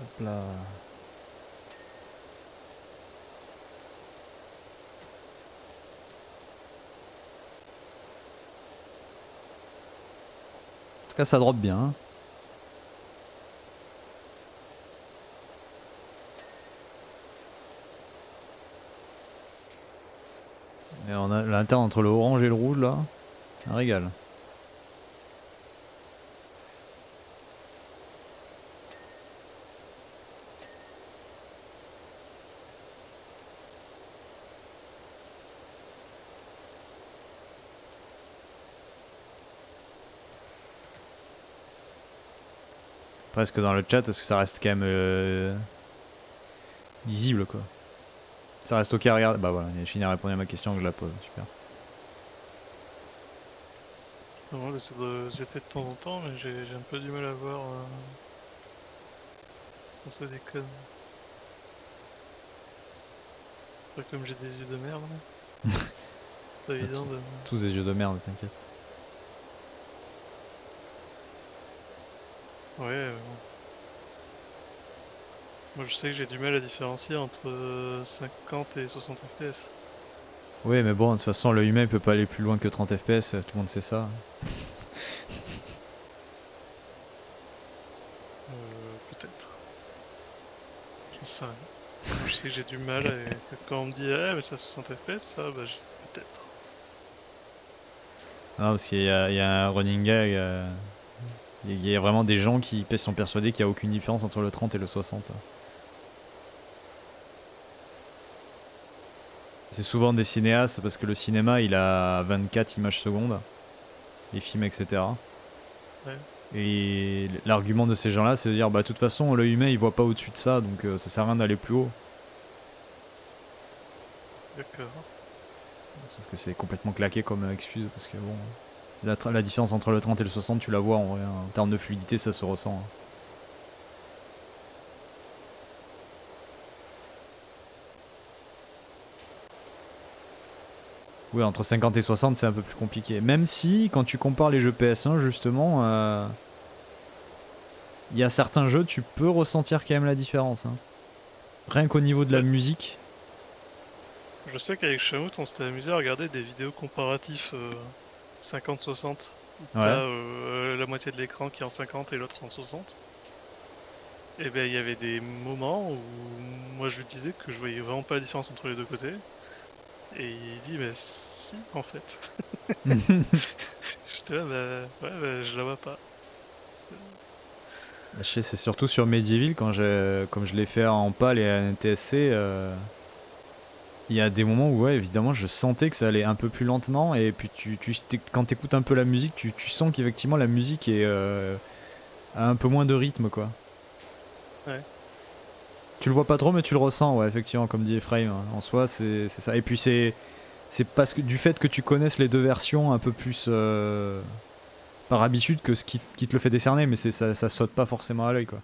Hop là. En tout cas ça drop bien. Hein. Et on a l'interne entre le orange et le rouge là. Un régal. Presque dans le chat, est-ce que ça reste quand même lisible quoi? Ça reste ok à regarder. Bah voilà, il a fini à répondre à ma question que je la pose, super. Non, j'ai fait de temps en temps, mais j'ai un peu du mal à voir quand ça déconne. Pas comme j'ai des yeux de merde. C'est pas évident de... Tous des yeux de merde, t'inquiète. Ouais, bon. Moi je sais que j'ai du mal à différencier entre 50 et 60 FPS. Oui mais bon, de toute façon le humain il peut pas aller plus loin que 30 FPS, tout le monde sait ça. Peut-être. Je sais rien. Je sais que j'ai du mal et que quand on me dit mais ça 60 FPS, ça, bah peut-être. Non parce qu'il y a un running gag, il y a vraiment des gens qui sont persuadés qu'il n'y a aucune différence entre le 30 et le 60. C'est souvent des cinéastes parce que le cinéma il a 24 images secondes, les films, etc. Ouais, Et l'argument de ces gens-là, c'est de dire bah de toute façon l'œil humain il voit pas au-dessus de ça, donc ça sert à rien d'aller plus haut. d'accord. Sauf que c'est complètement claqué comme excuse parce que bon, la différence entre le 30 et le 60 tu la vois en vrai, hein. En termes de fluidité ça se ressent, hein. Oui, entre 50 et 60 c'est un peu plus compliqué. Même si quand tu compares les jeux PS1 justement, il y a certains jeux tu peux ressentir quand même la différence, hein. Rien qu'au niveau de la Ouais, musique. je sais qu'avec Shamout, on s'était amusé à regarder des vidéos comparatifs 50-60, où t'as Ouais. la moitié de l'écran qui est en 50 et l'autre en 60. Et ben il y avait des moments où moi je lui disais que je voyais vraiment pas la différence entre les deux côtés. Et il dit, mais si, en fait. J'étais là, bah ouais, bah, je la vois pas. Je sais, c'est surtout sur Medieval, comme je l'ai fait en PAL et en NTSC, il y a des moments où, ouais, évidemment, je sentais que ça allait un peu plus lentement, et puis quand t'écoutes un peu la musique, tu sens qu'effectivement la musique a un peu moins de rythme, quoi. Ouais. Tu le vois pas trop, mais tu le ressens, ouais, effectivement, comme dit Ephraim, hein. En soi, c'est ça. Et puis c'est parce que du fait que tu connaisses les deux versions un peu plus par habitude que ce qui te le fait décerner, mais ça saute pas forcément à l'œil, quoi.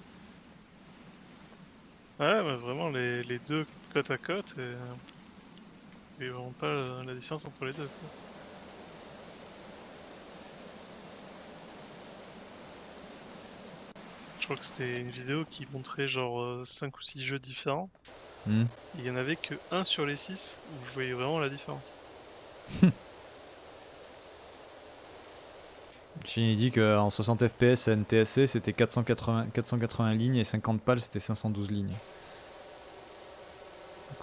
Ouais, bah, vraiment, les deux côte à côte, et vraiment pas la différence entre les deux, quoi. Je crois que c'était une vidéo qui montrait genre 5 ou 6 jeux différents. Hmm. Et il y en avait que un sur les 6 où je voyais vraiment la différence. J'ai dit qu'en 60 FPS à NTSC c'était 480 lignes et 50 pales c'était 512 lignes. Donc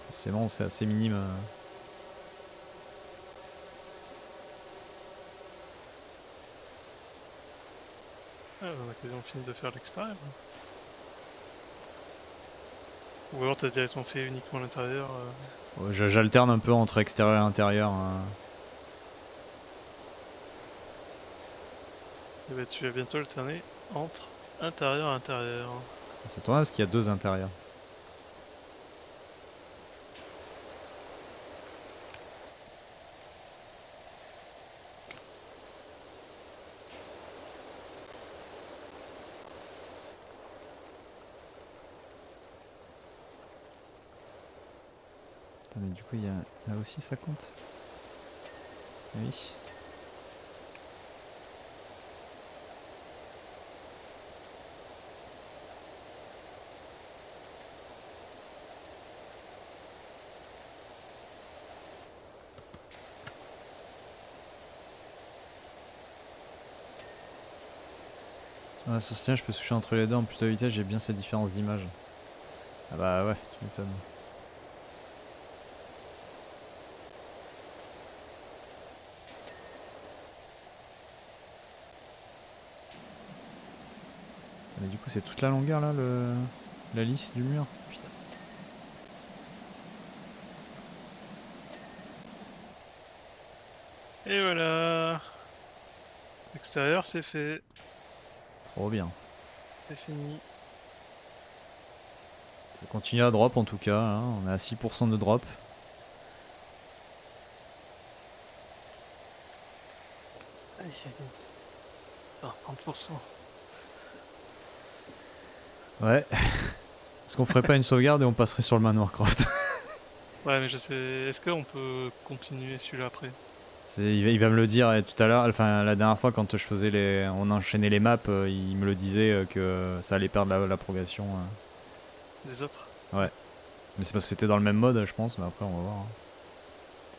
forcément c'est assez minime. Ah, on a quasiment fini de faire l'extérieur. Ou alors t'as directement fait uniquement l'intérieur. J'alterne un peu entre extérieur et intérieur, hein. Et bah tu vas bientôt alterner entre intérieur et intérieur. C'est toi parce qu'il y a deux intérieurs. Attends, mais du coup il y a là aussi ça compte. Oui. Sur la soutien je peux switcher entre les deux en plus de vitesse, j'ai bien cette différence d'image. Ah bah ouais, tu m'étonnes. Mais du coup c'est toute la longueur là la lisse du mur. Putain. Et voilà. L'extérieur c'est fait. Trop bien. C'est fini. Ça continue à drop en tout cas, hein. On est à 6% de drop. Aïe, aïe, aïe. Ah, 30%. Ouais. Est-ce qu'on ferait pas une sauvegarde et on passerait sur le manoir Croft? Ouais, mais je sais. Est-ce qu'on peut continuer celui-là après? Il va me le dire tout à l'heure, enfin la dernière fois quand je faisais on enchaînait les maps, il me le disait que ça allait perdre la progression. Des autres? Ouais, mais c'est parce que c'était dans le même mode je pense, mais après on va voir, hein.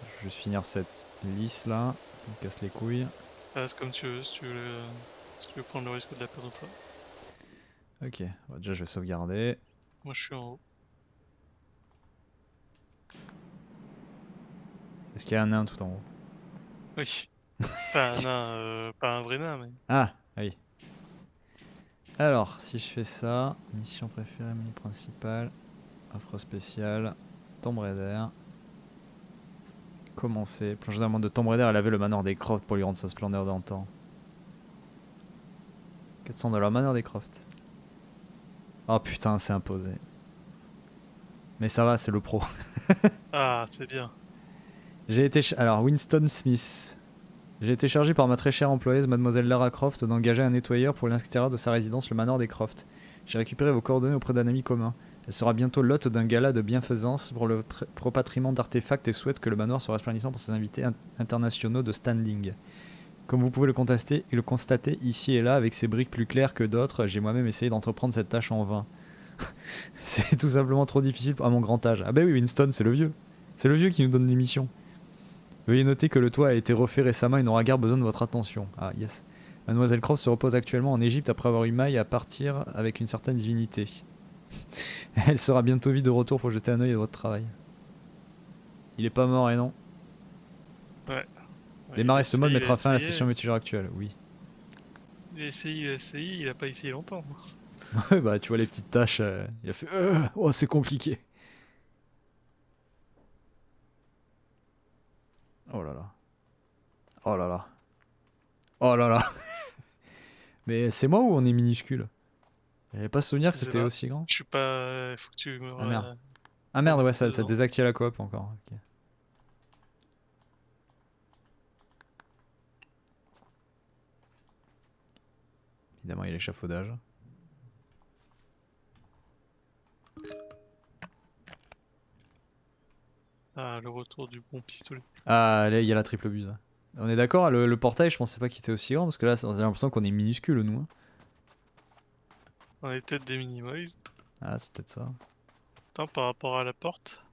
Je vais juste finir cette lisse là, qui me casse les couilles. Ah, c'est comme tu veux, si tu veux prendre le risque de la perdre ou pas. Ok, bon, déjà je vais sauvegarder. Moi je suis en haut. Est-ce qu'il y a un nain tout en haut? Oui. Enfin, un nain, pas un vrai nain, mais. Ah, oui. Alors, si je fais ça, mission préférée, menu principal, offre spéciale, Tomb Raider. commencer. Plonger dans le monde de Tomb Raider et laver le manoir des Croft pour lui rendre sa splendeur d'antan. 400 $, manoir des Croft. Oh putain, c'est imposé. Mais ça va, c'est le pro. Ah, c'est bien. J'ai été... Alors, Winston Smith. J'ai été chargé par ma très chère employeuse, mademoiselle Lara Croft, d'engager un nettoyeur pour l'extérieur de sa résidence, le manoir des Croft. J'ai récupéré vos coordonnées auprès d'un ami commun. Elle sera bientôt l'hôte d'un gala de bienfaisance pour le repatriement d'artefacts et souhaite que le manoir soit resplendissant pour ses invités internationaux de standing. Comme vous pouvez le constater ici et là, avec ses briques plus claires que d'autres, j'ai moi-même essayé d'entreprendre cette tâche en vain. C'est tout simplement trop difficile à mon grand âge. Ah bah oui, Winston, c'est le vieux. C'est le vieux qui nous donne l'émission. Veuillez noter que le toit a été refait récemment et n'aura guère besoin de votre attention. Ah yes. Mademoiselle Croft se repose actuellement en Égypte après avoir eu maille à partir avec une certaine divinité. Elle sera bientôt vite de retour pour jeter un œil à votre travail. Il est pas mort et non. Ouais. Démarrer ce mode il a mettra fin à la essayé. session multijoueur actuelle, oui. Il a essayé, il a pas essayé longtemps. Ouais bah tu vois les petites tâches, il a fait oh c'est compliqué. Oh là là. Oh là là. Oh là là. Mais c'est moi ou on est minuscule? J'avais pas souvenir que Je sais c'était pas. aussi grand. Je suis pas. Faut que tu me. Ah merde. Ah merde ouais ça dedans. désactive la coop encore. Ok. Évidemment il y a l'échafaudage. Ah, le retour du bon pistolet. Ah là il y a la triple buse. On est d'accord, le portail je pensais pas qu'il était aussi grand parce que là j'ai l'impression qu'on est minuscule nous. Hein. On est peut-être des Minimoys. Ah c'est peut-être ça. Attends, par rapport à la porte.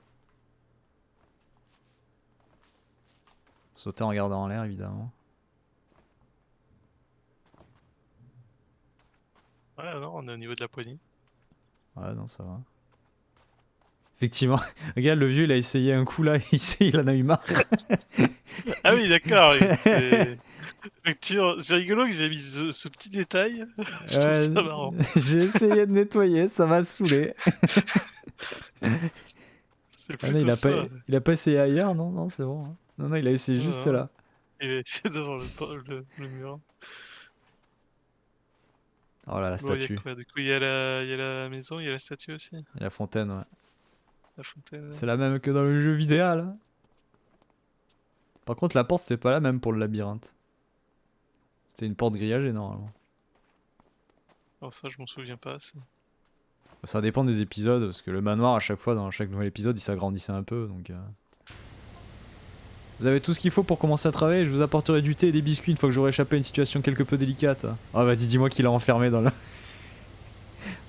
Sauter en regardant en l'air évidemment. Ouais, non, on est au niveau de la poignée. Ouais non ça va. Effectivement, regarde le vieux il a essayé un coup là, il en a eu marre. Ah oui, d'accord. Oui, effectivement, c'est rigolo qu'ils aient mis ce petit détail. Je trouve ça marrant. J'ai essayé de nettoyer, ça m'a saoulé. C'est Ah non, plutôt ça. il a pas essayé ailleurs, non, non, c'est bon. Hein. Non, non, il a essayé juste Non, non. là. Il a essayé devant le mur. Oh là, la Bon, il y a statue. quoi? Du coup, il y a la maison, il y a la statue aussi. Et la fontaine, ouais. La fontaine. C'est la même que dans le jeu vidéo, là. Par contre, la porte, c'était pas la même pour le labyrinthe. C'était une porte grillagée, normalement. Alors ça, je m'en souviens pas assez. Ça dépend des épisodes, parce que le manoir, à chaque fois, dans chaque nouvel épisode, il s'agrandissait un peu, donc... Vous avez tout ce qu'il faut pour commencer à travailler, je vous apporterai du thé et des biscuits une fois que j'aurai échappé à une situation quelque peu délicate. Ah vas-y, dis-moi qu'il a enfermé dans le...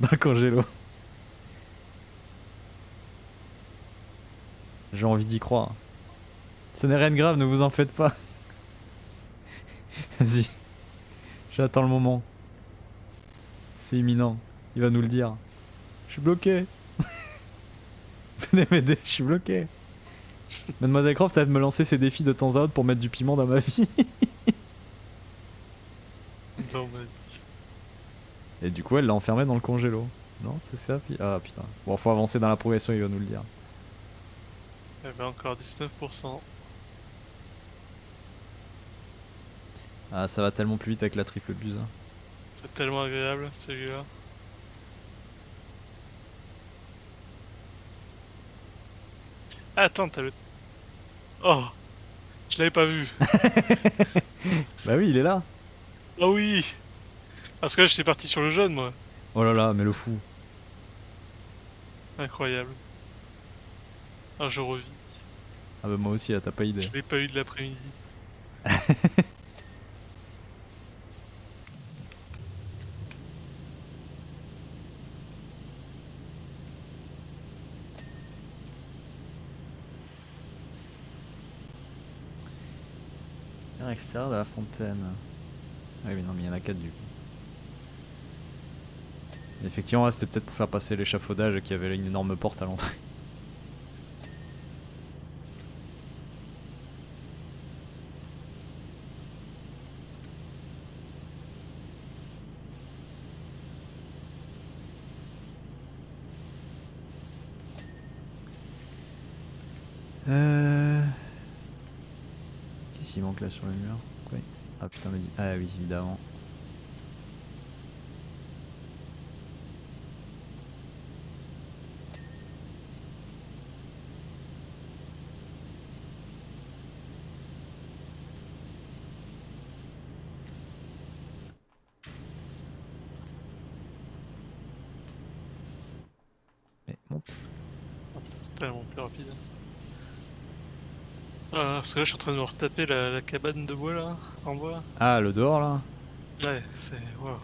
dans le congélo. J'ai envie d'y croire. Ce n'est rien de grave, ne vous en faites pas. Vas-y. J'attends le moment. C'est imminent. Il va nous le dire. Je suis bloqué. Venez m'aider, je suis bloqué. Mademoiselle Croft a de me lancer ses défis de temps à autre pour mettre du piment dans ma vie. Dans ma vie. Et du coup, elle l'a enfermé dans le congélo. Non, c'est ça. Ah putain. Bon, faut avancer dans la progression, il va nous le dire. Eh ben, encore 19%. Ah, ça va tellement plus vite avec la triple buse. Hein. C'est tellement agréable, celui-là. Ah, attends, t'as le... Oh! Je l'avais pas vu. Bah oui, il est là. Ah oui! Parce que là, j'étais parti sur le jaune, moi. Oh là là, mais le fou. Incroyable. Ah, je revis. Ah bah moi aussi, là, t'as pas idée. Je l'ai pas eu de l'après-midi. Extérieur de la fontaine. Ah oui, non, mais il y en a 4 du coup. Effectivement, là, c'était peut-être pour faire passer l'échafaudage qui avait une énorme porte à l'entrée. Qu'est-ce qu'il manque là sur le mur? Quoi? Ah putain, mais ah oui, évidemment. Mais monte. Ah, putain, c'est tellement plus rapide. Ah, parce que là, je suis en train de me retaper la cabane de bois là, en bois. Ah, le dehors là? Ouais, c'est. Waouh.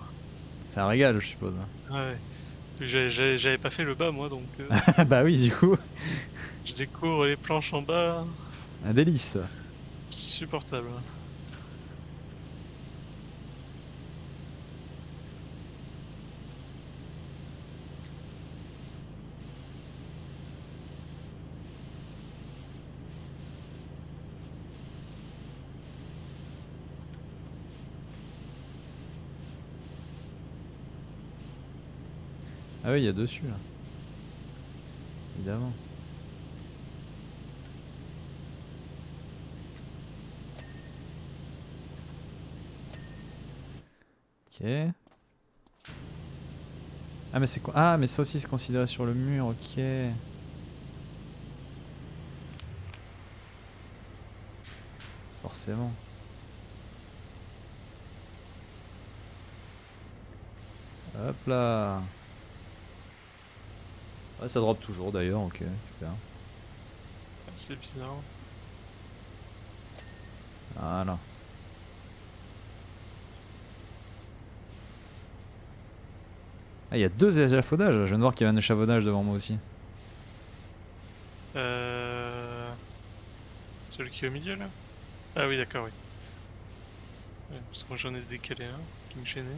C'est un régal, je suppose. Ouais. J'avais pas fait le bas moi, donc Bah oui, du coup, je découvre les planches en bas là. un délice. Supportable. Ah oui, il y a dessus là. Évidemment. Ok. Ah mais c'est quoi? Ah mais ça aussi c'est considéré sur le mur, ok. Forcément. Hop là. Ouais, ça drop toujours d'ailleurs, ok, super. C'est bizarre. Voilà. Ah, il y a deux échafaudages, je viens de voir qu'il y a un échafaudage devant moi aussi. Celui qui est au milieu là? Ah oui, d'accord, oui. Ouais, parce que moi j'en ai décalé un qui me gênait.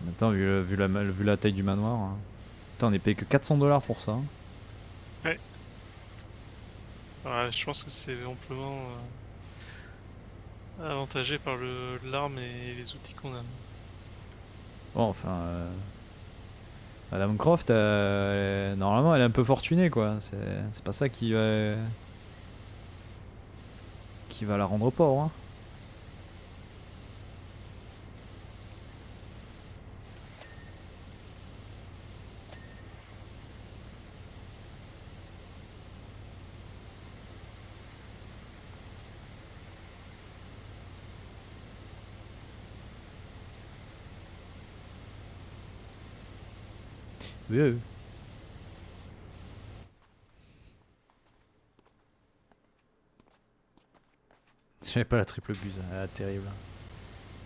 Attends, vu la taille du manoir. Hein. Putain, on est payé que 400$ pour ça. Hein. Ouais. Ouais, je pense que c'est amplement avantagé par l'arme et les outils qu'on a. Bon, enfin. Madame Croft, normalement, elle est un peu fortunée, quoi. C'est pas ça qui va la rendre pauvre. Hein. Oui, oui. J'avais pas la triple buse, ah, terrible.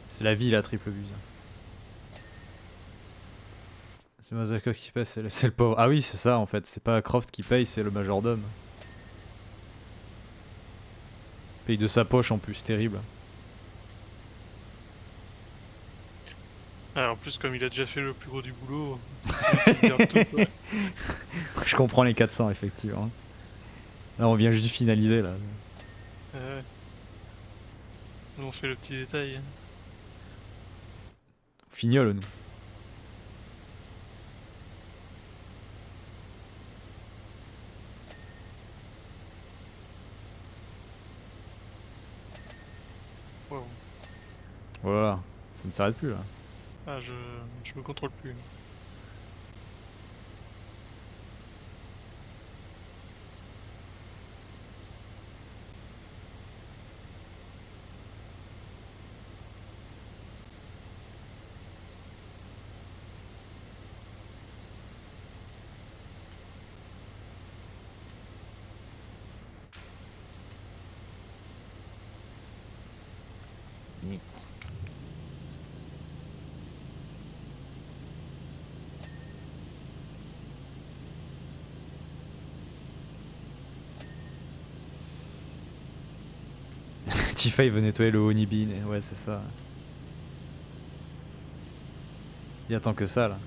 C'est la vie la triple buse. C'est Masako qui paye, c'est le pauvre. Ah oui, c'est ça en fait, c'est pas Croft qui paye, c'est le majordome. Paye de sa poche en plus, terrible. Ah, en plus, comme il a déjà fait le plus gros du boulot, c'est lui qui garde tout, quoi. Je comprends les 400 effectivement. Là on vient juste de finaliser là. Ouais. Nous on fait le petit détail. Fignole nous. Wow. Voilà, ça ne s'arrête plus là. Ah, je me contrôle plus. Tifa il veut nettoyer le Honeybean, et ouais c'est ça. Il attend que ça là.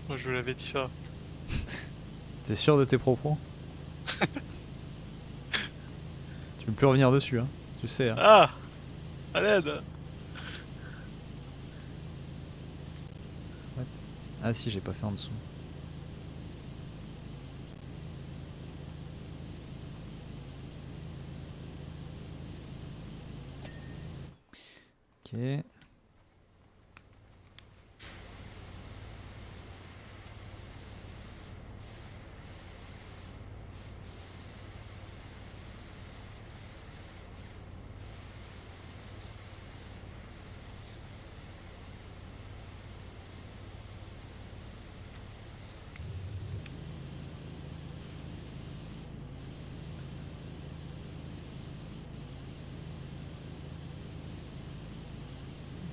Moi je veux laver Tifa. T'es sûr de tes propos? Tu peux plus revenir dessus hein, tu sais hein. Ah! À l'aide! What? Ah si j'ai pas fait en dessous. Ok.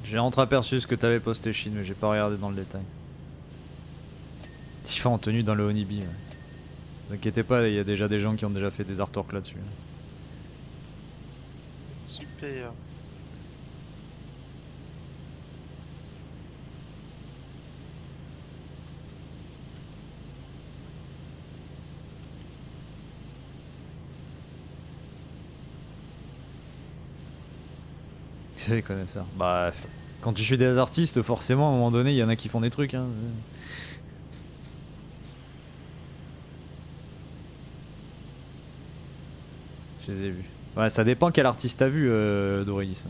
J'ai entreaperçu ce que t'avais posté, Chine, mais j'ai pas regardé dans le détail. Tifa en tenue dans le Onibi. Ouais. Vous inquiétez pas, il y a déjà des gens qui ont déjà fait des artworks là-dessus. Super. C'est les connaisseurs. Bah, quand tu suis des artistes, forcément, à un moment donné, il y en a qui font des trucs. Hein. Je les ai vus. Ouais, ça dépend quel artiste t'as vu, Doris.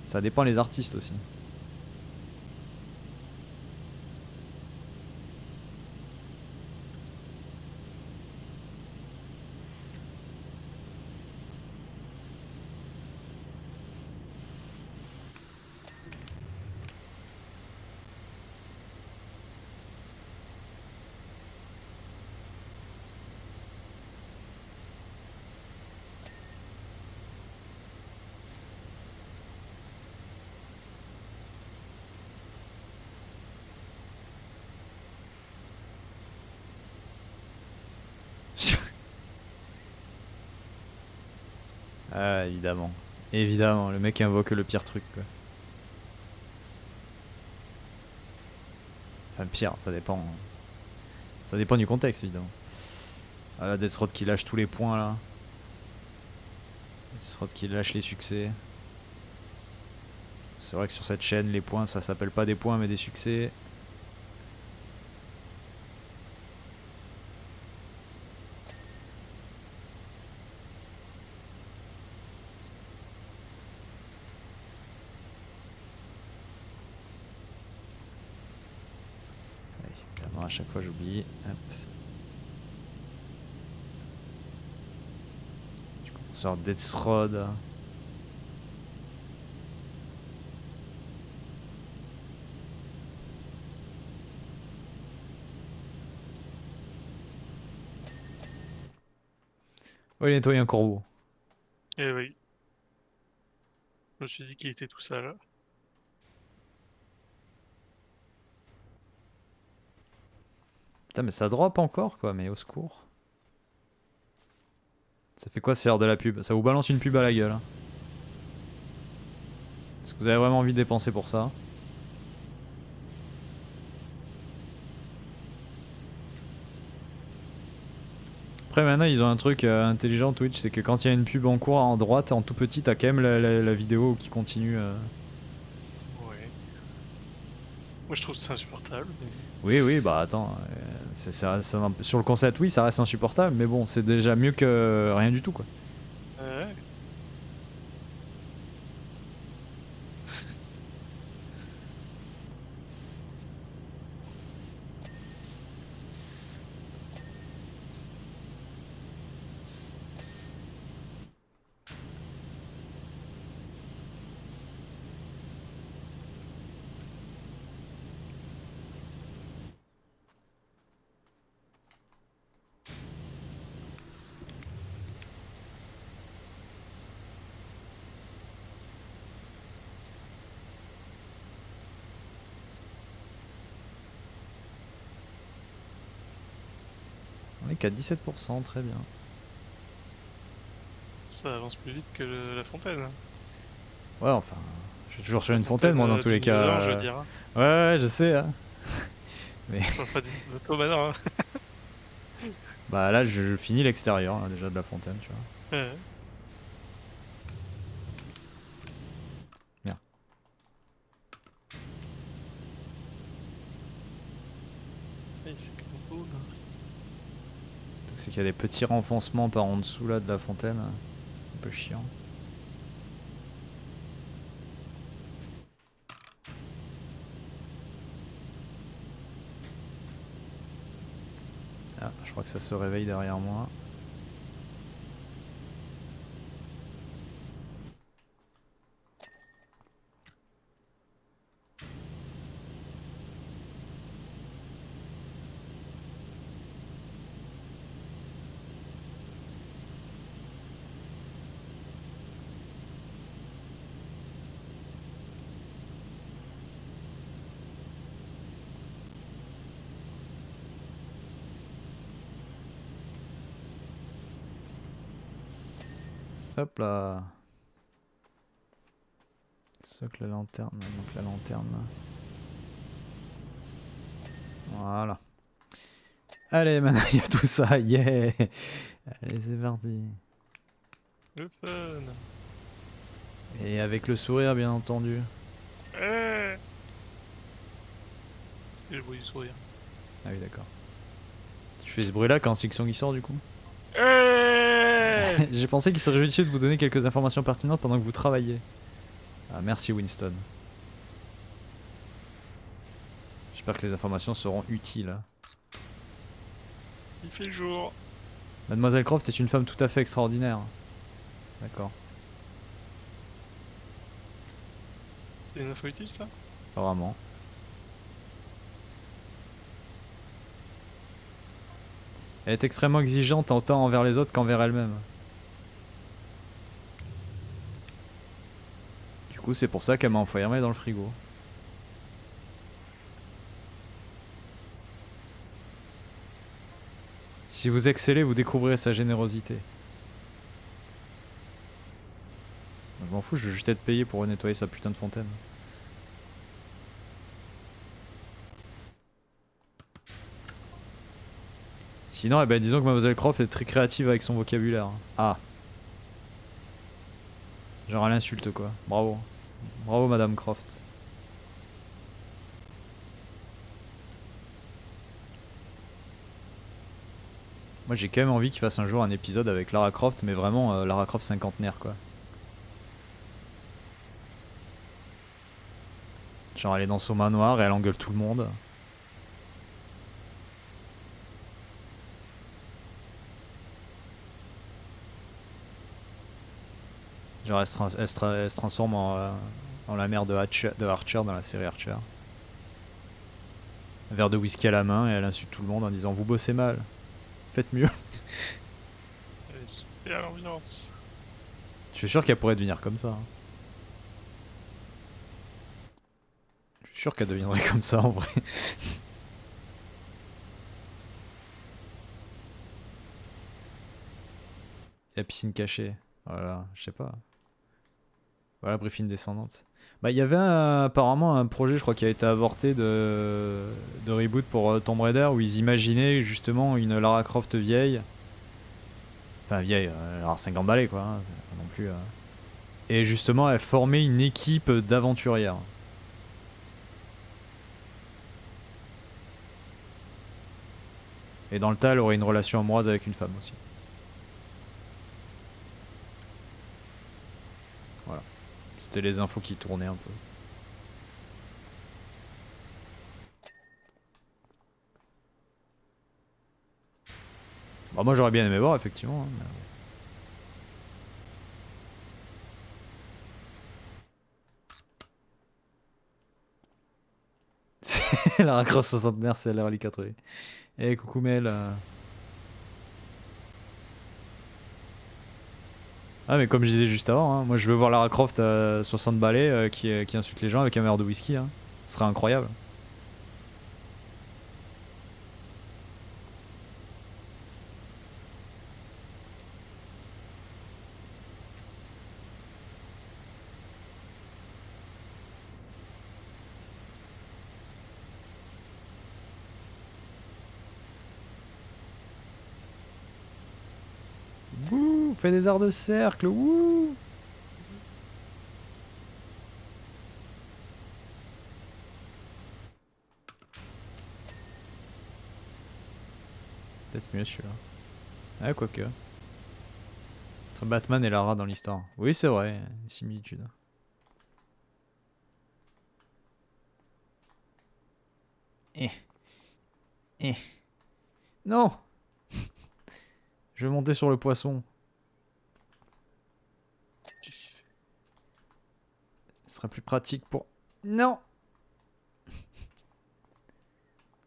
Ça dépend les artistes aussi. Ah, évidemment. Évidemment, le mec invoque le pire truc, quoi. Enfin, pire, ça dépend. Ça dépend du contexte, évidemment. Ah, là, Deathsrod qui lâche tous les points, là. Deathsrod qui lâche les succès. C'est vrai que sur cette chaîne, les points, ça s'appelle pas des points, mais des succès. Ouais, évidemment, à chaque fois, j'oublie. Hop. On sort Deathsrod. Oh, il a nettoyé un corbeau. Eh oui. Je me suis dit qu'il était tout seul. Putain, mais ça drop encore, quoi, mais au secours. Ça fait quoi, c'est l'heure de la pub? Ça vous balance une pub à la gueule. Hein. Est-ce que vous avez vraiment envie de dépenser pour ça? Après maintenant ils ont un truc intelligent Twitch, c'est que quand il y a une pub en cours en droite, en tout petit, t'as quand même la vidéo qui continue. Ouais. Moi, je trouve ça insupportable. Oui oui bah attends, sur le concept oui ça reste insupportable, mais bon c'est déjà mieux que rien du tout quoi. Ouais. On est qu'à 17%, très bien. Ça avance plus vite que la fontaine. Ouais enfin, je suis toujours sur La une fontaine moi dans tous du les Nouvel An, cas. je veux dire. Hein. Ouais ouais je sais hein. Mais Enfin, du maintenant. Hein. bah là je finis l'extérieur là, déjà de la fontaine tu vois. Ouais. Merde. Et c'est cool. C'est qu'il y a des petits renfoncements par en dessous là de la fontaine. Un peu chiant. je crois que ça se réveille derrière moi. Hop là. Socle la lanterne, donc la lanterne là. Voilà. Allez, maintenant il y a tout ça, yeah. Allez, c'est parti. Le fun. Et avec le sourire, bien entendu. C'est le bruit du sourire. Ah oui, d'accord. Tu fais ce bruit-là quand Silksong il sort, du coup? J'ai pensé qu'il serait judicieux de vous donner quelques informations pertinentes pendant que vous travaillez. Ah, merci Winston. J'espère que les informations seront utiles. Il fait jour. Mademoiselle Croft est une femme tout à fait extraordinaire. D'accord. C'est une info utile ça? Pas vraiment. Elle est extrêmement exigeante autant envers les autres qu'envers elle-même. Du coup, c'est pour ça qu'elle m'a enfermé dans le frigo. Si vous excellez, vous découvrirez sa générosité. Je m'en fous, je veux juste être payé pour nettoyer sa putain de fontaine. Sinon, eh ben, disons que Mademoiselle Croft est très créative avec son vocabulaire. Ah. Genre à l'insulte quoi. Bravo. Bravo Madame Croft. Moi j'ai quand même envie qu'il fasse un jour un épisode avec Lara Croft, mais vraiment Lara Croft cinquantenaire quoi. Genre elle est dans son manoir et elle engueule tout le monde. Genre elle se transforme en la mère de Archer dans la série Archer. Un verre de whisky à la main et elle insulte tout le monde en disant vous bossez mal. Faites mieux. Elle est super l'ambiance. Je suis sûr qu'elle pourrait devenir comme ça. Hein. Je suis sûr qu'elle deviendrait comme ça en vrai. La piscine cachée. Voilà, je sais pas. Voilà, Griffin descendante. Bah, il y avait apparemment un projet, je crois, qui a été avorté de reboot pour Tomb Raider où ils imaginaient justement une Lara Croft vieille. Enfin, vieille, alors 50 balais quoi, hein, c'est pas non plus. Et justement, elle formait une équipe d'aventurières. Et dans le tas, elle aurait une relation amoureuse avec une femme aussi. Voilà. C'était les infos qui tournaient un peu. Bah, moi j'aurais bien aimé voir, effectivement. Hein, mais... La racrosse soixantenaire, c'est l'heure les 4. Eh coucou Mel. Ah mais comme je disais juste avant, hein, moi je veux voir Lara Croft à 60 balais qui insulte les gens avec un verre de whisky. Hein. Ce serait incroyable. Wouh, fait des arts de cercle, wouh. Peut-être mieux celui-là. Ah quoique. Entre Batman et Lara dans l'histoire. Oui c'est vrai, similitude. Eh. Eh. Non. Je vais monter sur le poisson. Qu'est-ce qu'il fait? Ce sera plus pratique pour... Non.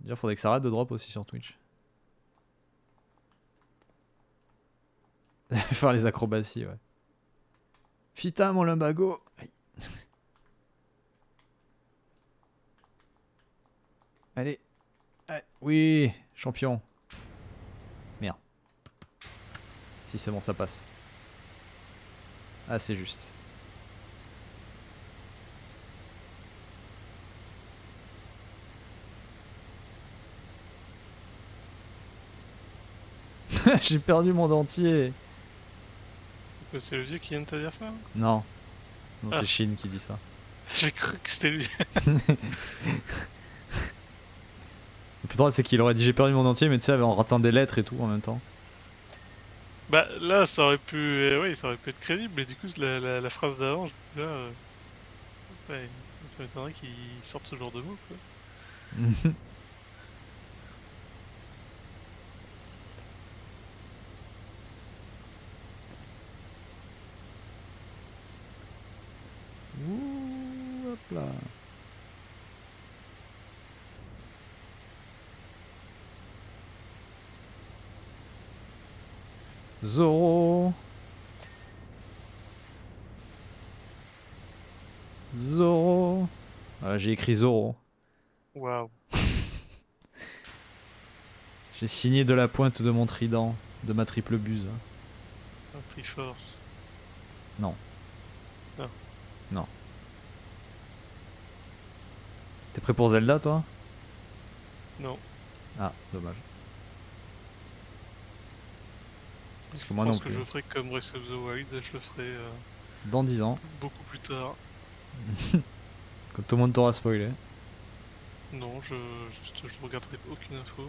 Déjà, faudrait que ça arrête de drop aussi sur Twitch. Faire les acrobaties, ouais. Putain, mon lumbago. Aïe. Allez. Ah, oui, champion. Merde. Si c'est bon, ça passe. Ah, c'est juste. J'ai perdu mon dentier. C'est le vieux qui vient de te dire ça? Non. Non, Ah. c'est Shin qui dit ça. J'ai cru que c'était lui. Le plus drôle, c'est qu'il aurait dit j'ai perdu mon dentier, mais tu sais, en ratant des lettres et tout en même temps. Bah là, ça aurait pu, oui, ça aurait pu être crédible, mais du coup, la phrase d'avant, là, ouais, ça m'étonnerait qu'il sorte ce genre de mots, quoi. Ouh, hop là. Zoro. Zoro. Voilà, j'ai écrit Zoro. Waouh. J'ai signé de la pointe de mon trident, de ma triple buse. Un Triforce. Non. Ah. Non. T'es prêt pour Zelda, toi? Non. Ah, dommage. Parce que moi Je non pense que plus. je ferai comme Breath of the Wild, je le ferai Dans 10 ans, beaucoup plus tard. quand tout le monde t'aura spoilé. Non, je regarderai aucune info.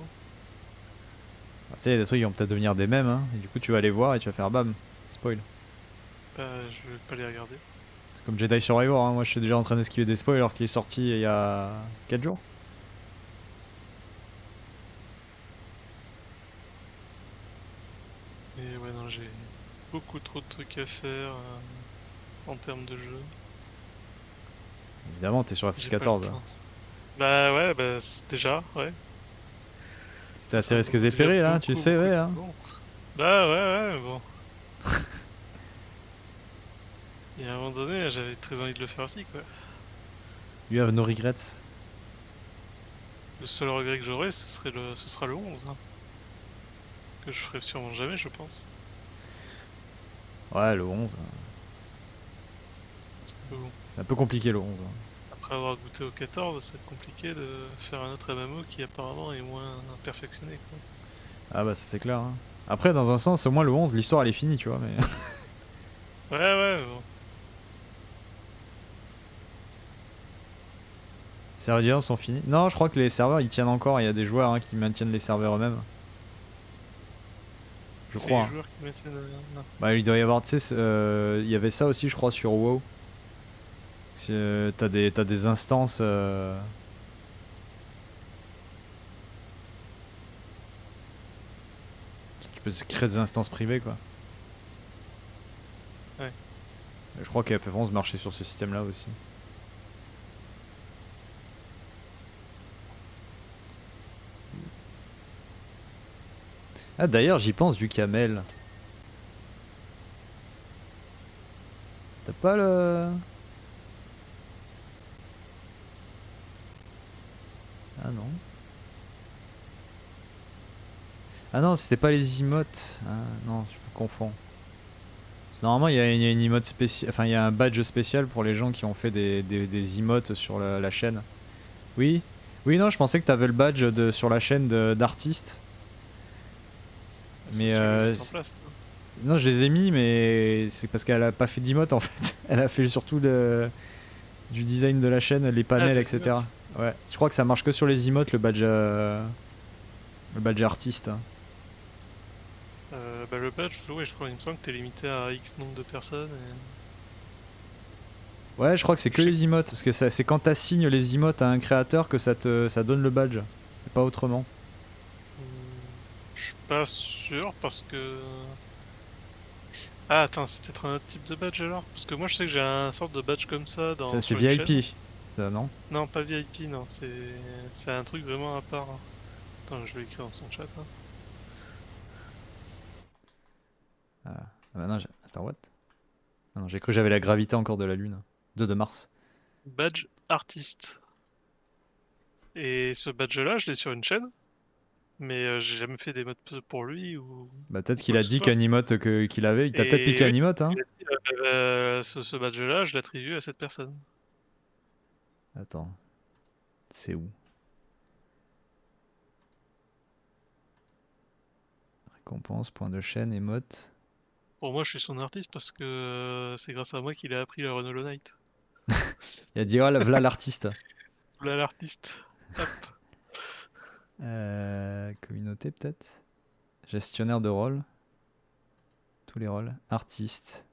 Ah, tu sais, il y a des trucs qui vont peut-être devenir des mèmes, hein, et du coup tu vas aller voir et tu vas faire bam, spoil. Bah, je vais pas les regarder. C'est comme Jedi Survivor, hein. Moi je suis déjà en train d'esquiver des spoils alors qu'il est sorti il y a 4 jours. Mais ouais, non, j'ai beaucoup trop de trucs à faire en termes de jeu. Évidemment, t'es sur J'ai pas le FF14. temps. Bah ouais, bah déjà, ouais. C'était Ça me Asterisk prend déjà Zépéré là, tu sais, beaucoup ouais. de Hein. temps. Bah ouais, bon. Et à un moment donné, j'avais très envie de le faire aussi, quoi. You have no regrets. Le seul regret que j'aurais, ce sera le 11. Hein. Que je ferai sûrement jamais, je pense. Ouais, le 11. Mais bon, C'est un peu compliqué le 11. après avoir goûté au 14, ça va être compliqué de faire un autre MMO qui apparemment est moins perfectionné, quoi. Ah bah ça c'est clair. Hein. Après, dans un sens, au moins le 11, l'histoire elle est finie, tu vois. Mais... Ouais, bon. Les serveurs sont finis. Non, je crois que les serveurs ils tiennent encore. Il y a des joueurs hein, qui maintiennent les serveurs eux-mêmes. Je C'est crois. les Hein. joueurs qui maintiennent... non. Bah, il doit y avoir, tu sais, il y avait ça aussi, je crois, sur WoW. T'as des instances. Tu peux créer des instances privées, quoi. Ouais. Je crois que FF11 marchait sur ce système-là aussi. Ah, d'ailleurs, j'y pense, vu qu'il y a Mel. T'as pas le... Ah non. Ah non, c'était pas les emotes. Ah non, je me confonds. Normalement, il y a une emote spéciale, enfin, il y a un badge spécial pour les gens qui ont fait des emotes sur la chaîne. Oui, oui, non, je pensais que t'avais le badge sur la chaîne d'artistes. Mais Tu les mettes en place, toi. non, je les ai mis, mais c'est parce qu'elle a pas fait d'emote en fait. Elle a fait surtout du design de la chaîne, les panels, des etc. emotes. Ouais, je crois que ça marche que sur les emotes, le badge artiste. Bah le badge, ouais, je crois, il me semble que t'es limité à X nombre de personnes. Ouais, je crois que c'est que Je sais les emotes, parce que c'est quand t'assignes les emotes à un créateur que ça donne le badge, et pas autrement. Je suis pas sûr parce que... Ah attends, c'est peut-être un autre type de badge alors? Parce que moi je sais que j'ai un sorte de badge comme ça C'est sur une chaîne. VIP, ça non? Non, pas VIP, non, c'est un truc vraiment à part, hein. Attends, je vais écrire dans son chat, hein. Ah bah non, attends, what? Ah non, j'ai cru que j'avais la gravité encore de la Lune. De Mars. Badge artiste. Et ce badge-là, je l'ai sur une chaîne, mais j'ai jamais fait des modes pour lui Bah peut-être ou qu'il quoi a que ce dit soit. qu'Animote qu'il avait. Il t'a peut-être piqué Et oui, Animote, hein? il a dit, ce badge-là, je l'attribue à cette personne. Attends. C'est où? Récompense, point de chaîne, émote. Pour moi, je suis son artiste parce que c'est grâce à moi qu'il a appris la Renault Night. Il a dit, oh là, voilà l'artiste. Là, l'artiste. Hop. Communauté peut-être? Gestionnaire de rôle. Tous les rôles. Artiste.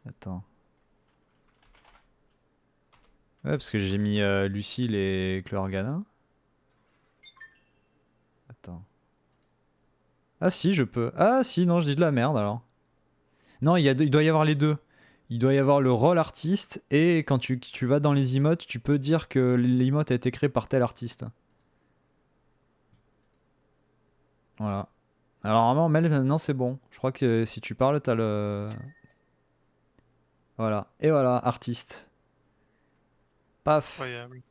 Attends. Ouais, parce que j'ai mis Lucille et Chlorgana. Attends. Ah si, je peux. Ah si, non, je dis de la merde alors. Non, il doit y avoir les deux. Il doit y avoir le rôle artiste et quand tu vas dans les emotes, tu peux dire que l'emote a été créé par tel artiste. Voilà. Alors normalement, Mel, maintenant c'est bon. Je crois que si tu parles, t'as le... Voilà. Et voilà, artiste. Paf. Incroyable.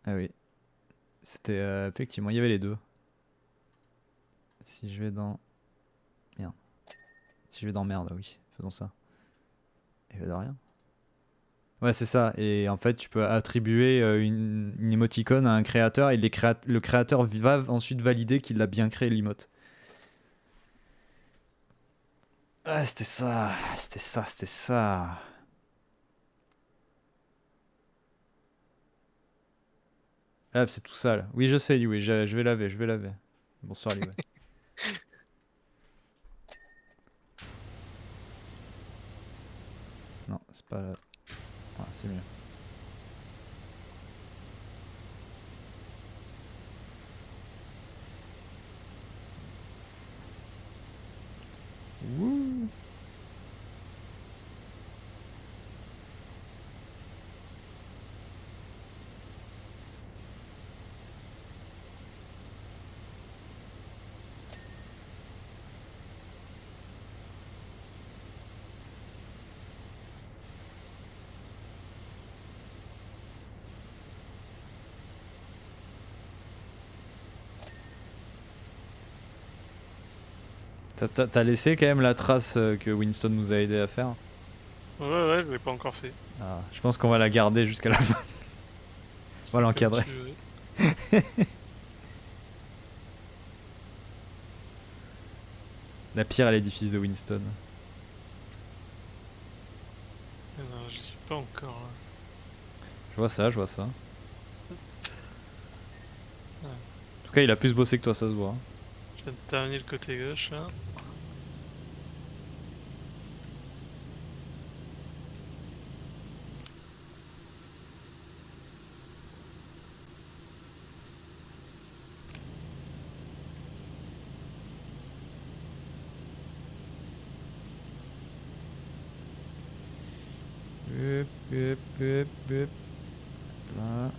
Ah oui. C'était effectivement, il y avait les deux. Si je vais dans... Merde. Si je vais dans merde, oui. Faisons ça. Et de rien. Ouais, c'est ça. Et en fait, tu peux attribuer une émoticône à un créateur et le créateur va ensuite valider qu'il a bien créé l'emote. Ah, c'était ça. C'était ça, c'était ça. Ah, c'est tout sale. Oui, je sais, Liway. Je vais laver, je vais laver. Bonsoir, Liway. Non, c'est pas... Ah, c'est mieux. Wouh. T'as laissé quand même la trace que Winston nous a aidé à faire. Ouais, ouais, je l'ai pas encore fait. Ah, je pense qu'on va la garder jusqu'à la fin. On va C'est comme l'encadrer. tu veux. La pierre à l'édifice de Winston. Non, je suis pas encore là. Je vois ça, je vois ça. En Ouais. tout cas, il a plus bossé que toi, ça se voit. Je viens de terminer le côté gauche là. Hup, hup, hup, hup. Là.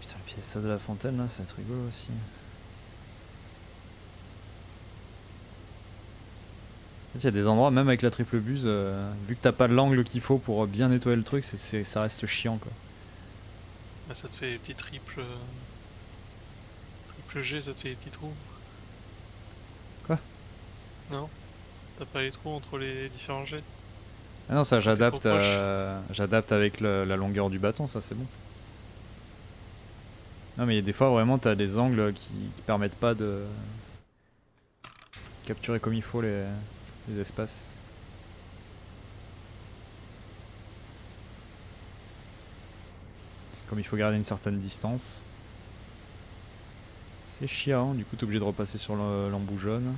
Putain, le pièce de la fontaine, là, ça va être rigolo aussi. Il y a des endroits, même avec la triple buse, vu que t'as pas l'angle qu'il faut pour bien nettoyer le truc, ça reste chiant, quoi. Là, ça te fait des petits triple G, ça te fait des petits trous. Quoi? Non? T'as pas les trous entre les différents jets? Ah non, ça Quand t'es trop j'adapte proche. j'adapte avec la longueur du bâton, ça c'est bon. Non mais des fois vraiment t'as des angles qui permettent pas de capturer comme il faut les espaces. C'est comme il faut garder une certaine distance. C'est chiant, du coup t'es obligé de repasser sur l'embout jaune.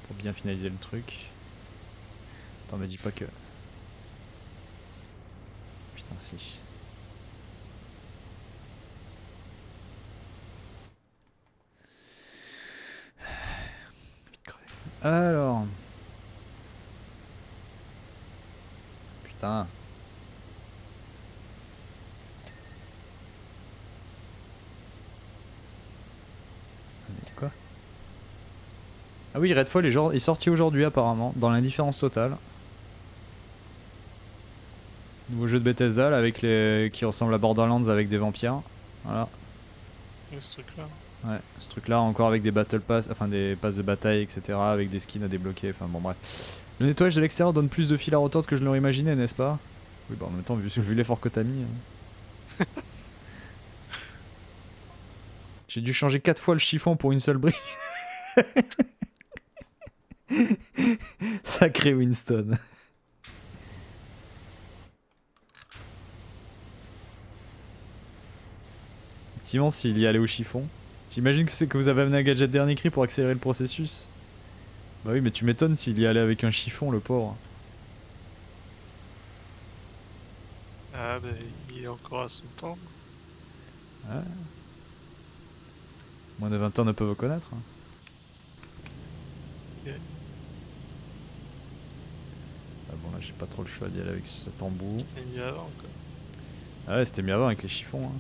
Pour bien finaliser le truc. Attends, me dis pas que... Putain si. Vite crevé. Alors... Putain. Mais quoi? Ah oui, Redfall est sorti aujourd'hui apparemment, dans l'indifférence totale. Nouveau jeu de Bethesda là, avec qui ressemble à Borderlands avec des vampires. Voilà. Et ce truc-là. Ouais, ce truc là encore avec des battle pass, enfin des passes de bataille, etc. Avec des skins à débloquer, enfin bon bref. Le nettoyage de l'extérieur donne plus de fil à retordre que je l'aurais imaginé, n'est-ce pas? Oui, bah en même temps, vu l'effort que t'as mis. J'ai dû changer 4 fois le chiffon pour une seule brique. Sacré Winston. Effectivement, s'il y allait au chiffon. J'imagine que c'est que vous avez amené un gadget dernier cri pour accélérer le processus. Bah oui, mais tu m'étonnes s'il y allait avec un chiffon, le pauvre. Ah bah il est encore à son temps. Ouais. Moins de 20 ans ne peuvent connaître. Ok. Ah bon, là j'ai pas trop le choix d'y aller avec cet embout. C'était mieux avant quoi. Ah ouais, c'était mieux avant avec les chiffons. Hein.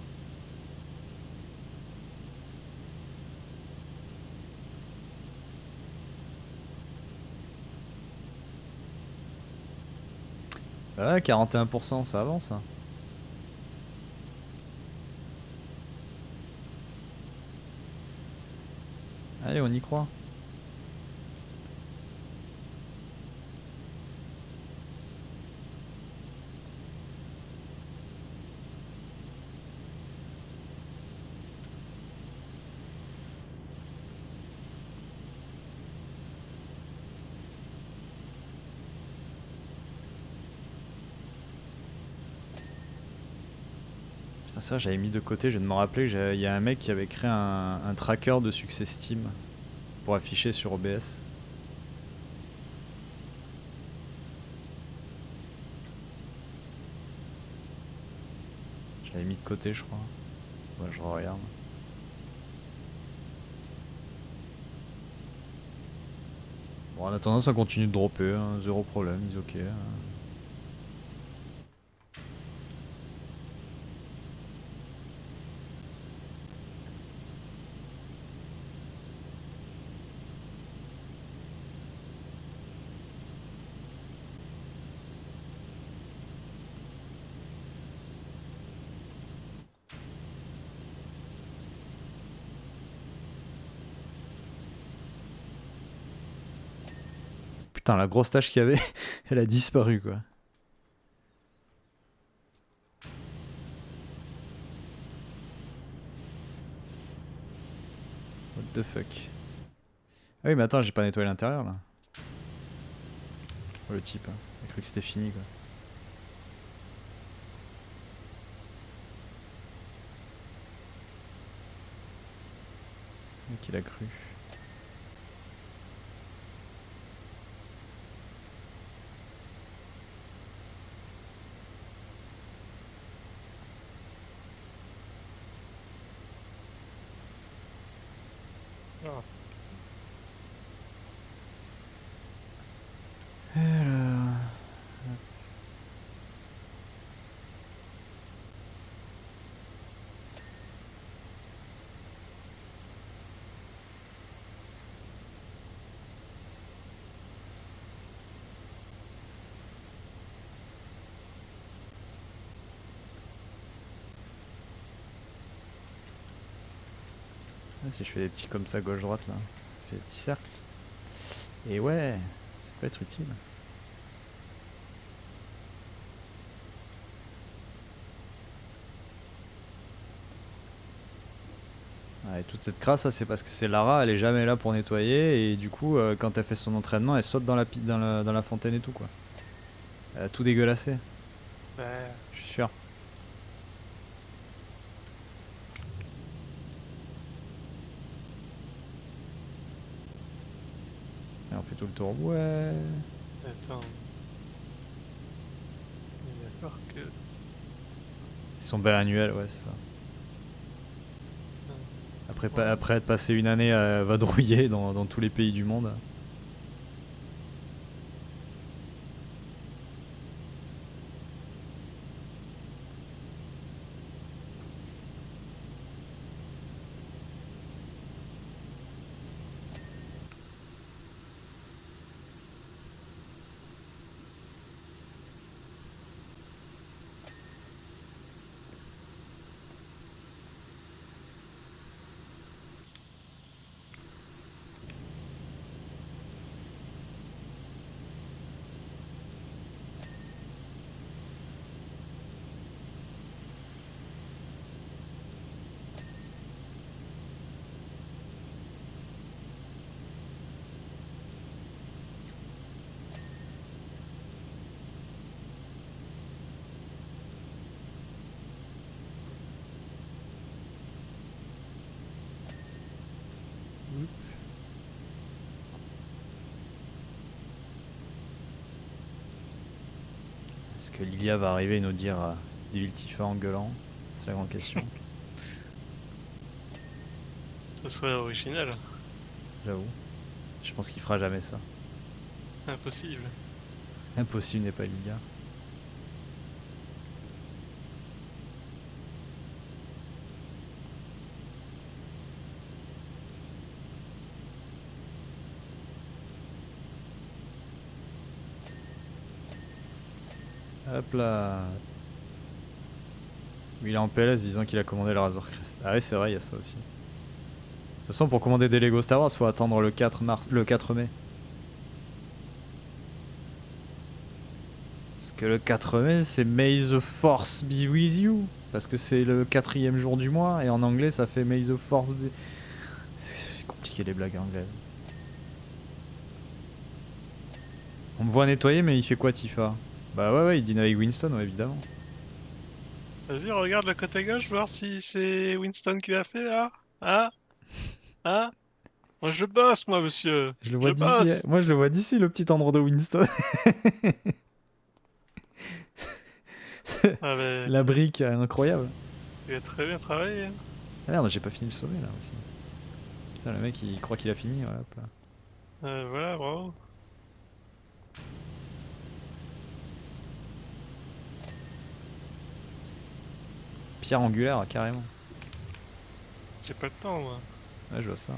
Ah, 41%, ça avance. Hein. Allez, on y croit. Putain, ça j'avais mis de côté, je viens de me rappeler qu'il y a un mec qui avait créé un tracker de succès Steam pour afficher sur OBS. Je l'avais mis de côté, je crois. Ouais, je regarde. Bon, en attendant, ça continue de dropper, hein, zéro problème, ils ok. Hein. Putain, la grosse tâche qu'il y avait, elle a disparu quoi. What the fuck. Ah oui, mais attends, j'ai pas nettoyé l'intérieur là. Oh, le type, hein. J'ai cru que c'était fini quoi. Mec, il a cru. Ah. Alors... Ah, si je fais des petits comme ça gauche-droite là, je fais des petits cercles. Et ouais, ça peut être utile. Ouais, toute cette crasse, ça, c'est parce que c'est Lara, elle est jamais là pour nettoyer, et du coup, quand elle fait son entraînement, elle saute dans dans la fontaine et tout, quoi. Elle a tout dégueulassé, Bah, je suis sûr. Et on fait tout le tour. Ouais. attends. On est d'accord que. C'est son bail annuel, ouais, c'est ça. Ouais. Après être passé une année à vadrouiller dans tous les pays du monde. Est-ce que Lilia va arriver et nous dire Devil Tifa en gueulant? C'est la grande question. Ce serait original. J'avoue. Je pense qu'il fera jamais ça. Impossible. Impossible n'est pas Lilia. Hop là. Il est en PLS disant qu'il a commandé le Razor Crest. Ah oui, c'est vrai, il y a ça aussi. De toute façon, pour commander des Lego Star Wars, faut attendre le 4 mai. Parce que le 4 mai, c'est May the Force be with you. Parce que c'est le 4e jour du mois, et en anglais, ça fait May the Force be... C'est compliqué les blagues anglaises. On me voit nettoyer, mais il fait quoi, Tifa? Bah ouais, il dîne avec Winston, ouais, évidemment. Vas-y, regarde le côté gauche, voir si c'est Winston qui l'a fait là. Ah, ah. Moi je bosse, moi, monsieur. Je le vois Je d'ici. bosse. Moi, je le vois d'ici, le petit endroit de Winston. Ah ben, La brique, incroyable. il a très bien travaillé, hein. Ah merde, j'ai pas fini le sommet là aussi. Putain, le mec il croit qu'il a fini, voilà. Hop là. Voilà, bravo. Pierre angulaire, carrément. J'ai pas le temps, moi. Ouais, je vois ça.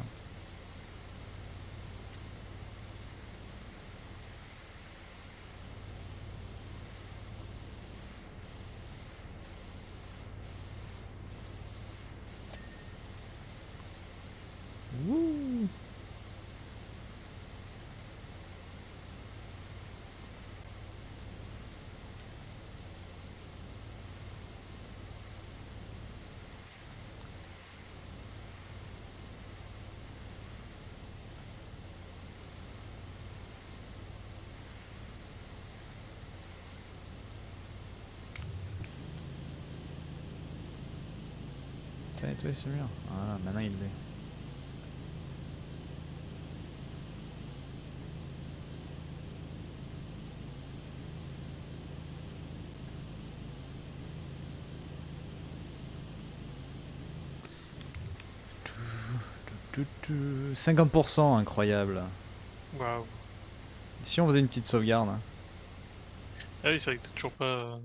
Wouh. T'as nettoyé ce mur. Voilà, maintenant il l'est. Tout, tout. 50%, incroyable. Waouh. Si on faisait une petite sauvegarde, hein. Ah oui, c'est vrai que t'as toujours pas.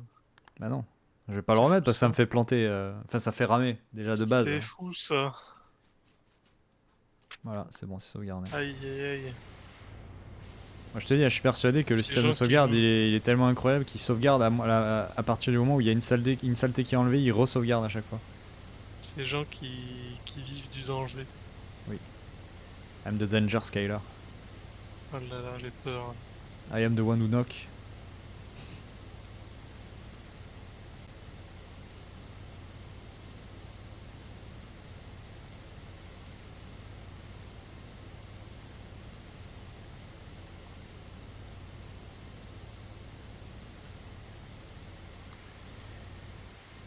Bah non. Je vais pas le C'est fou remettre parce que ça ça. me fait planter. Enfin, ça fait ramer déjà de base. C'est fou ça. Voilà, c'est bon, c'est sauvegardé. Aïe aïe aïe. Moi je te dis, je suis persuadé que le Ces système de gens qui sauvegarde jouent. il est tellement incroyable qu'il sauvegarde à partir du moment où il y a une saleté qui est enlevée, il re-sauvegarde à chaque fois. Ces gens qui vivent du danger. Oui. I'm the danger, Skylar. Oh là là, j'ai peur. I am the one who knock.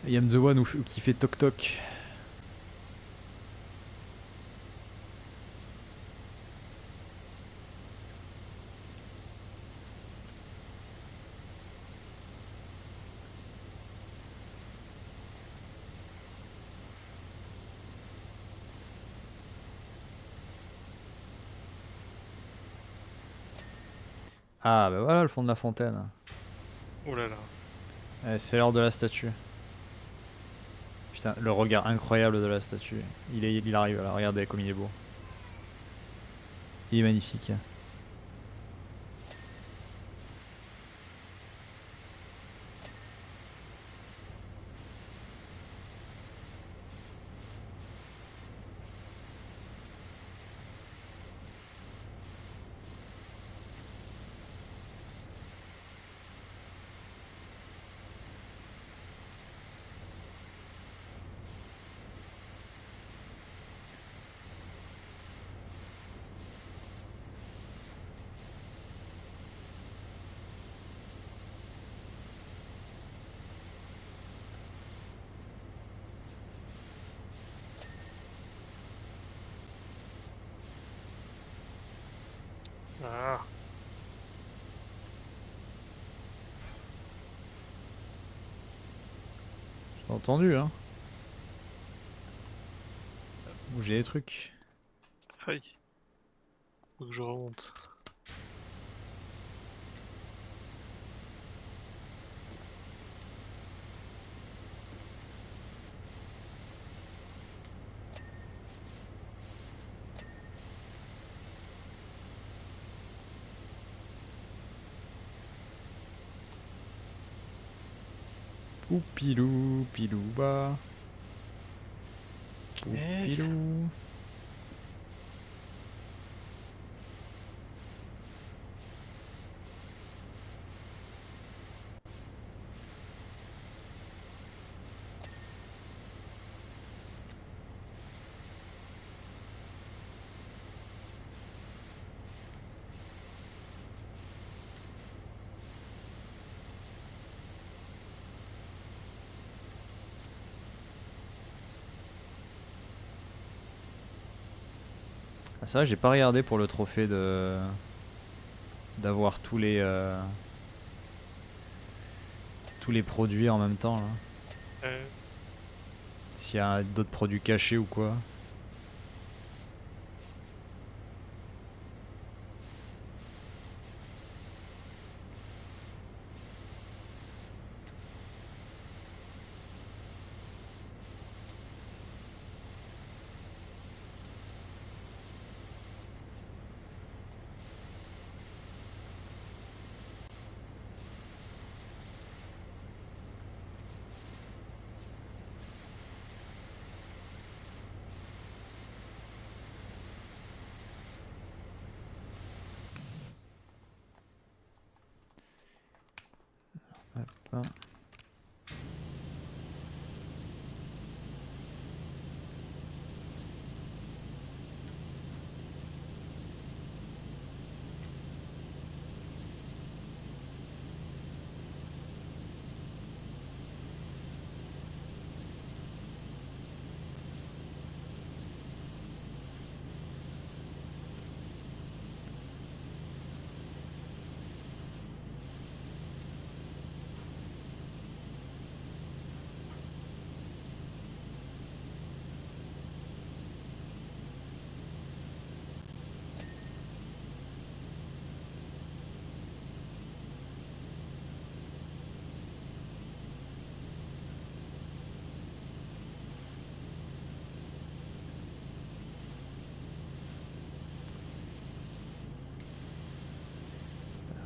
I am the one qui fait toc toc. Ah bah voilà le fond de la fontaine. Oh là là. C'est l'heure de la statue. Putain, le regard incroyable de la statue. Il arrive là, regardez comme il est beau. Il est magnifique. Ah. J'ai entendu hein. Bouger les trucs. Aïe. Faut que je remonte. Poupilou, pilouba. Poupilou. Ah ça j'ai pas regardé pour le trophée de d'avoir tous les produits en même temps là. Euh, S'il y a d'autres produits cachés ou quoi. Hop.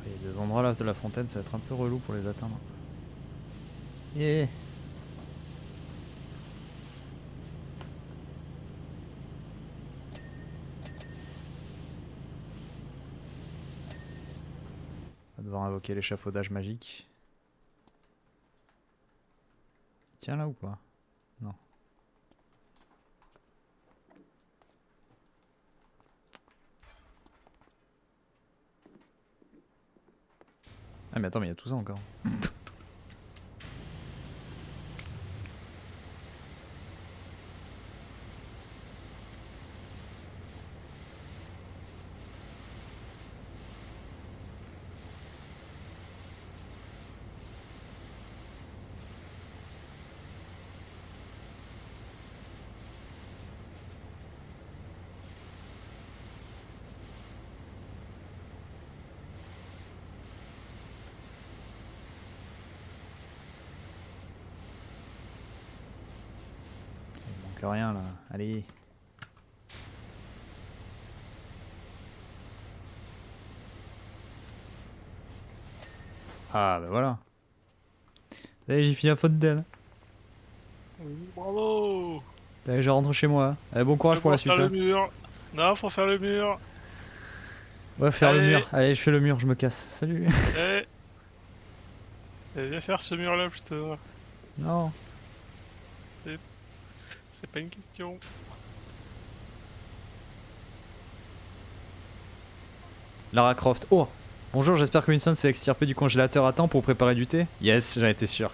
Il y a des endroits là de la fontaine, ça va être un peu relou pour les atteindre. Yeah. On va devoir invoquer l'échafaudage magique. Il tient là ou pas? Non. Ah mais attends, mais il y a tout ça encore. plus rien là. Allez. Ah bah voilà. Allez, j'ai fini la faute d'elle. Oui, bravo. Allez, je rentre chez moi. Allez, bon courage Je pour la dois faire suite. le Hein. mur. Non, faut faire le mur. Ouais, faire le Allez, mur. Allez, je fais le mur, je me casse. Salut. allez. Viens faire ce mur-là plutôt. Non. C'est c'est pas une question. Lara Croft. Oh. Bonjour, j'espère que Winston s'est extirpé du congélateur à temps pour préparer du thé. Yes, j'en étais sûr.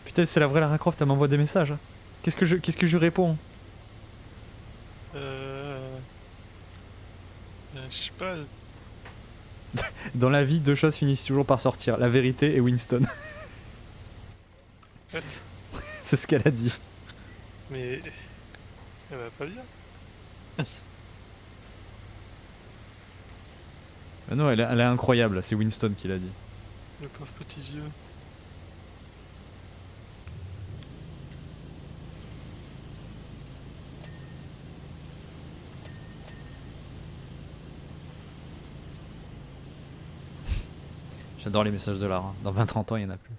Putain, c'est la vraie Lara Croft, elle m'envoie des messages. Qu'est-ce que je réponds? Euh... Je sais pas. Dans la vie, deux choses finissent toujours par sortir. La vérité et Winston. En fait. C'est ce qu'elle a dit. Mais elle va pas bien. Ah non, elle est incroyable, c'est Winston qui l'a dit. Le pauvre petit vieux. J'adore les messages de Lara. Dans 20-30 ans, il y en a plus.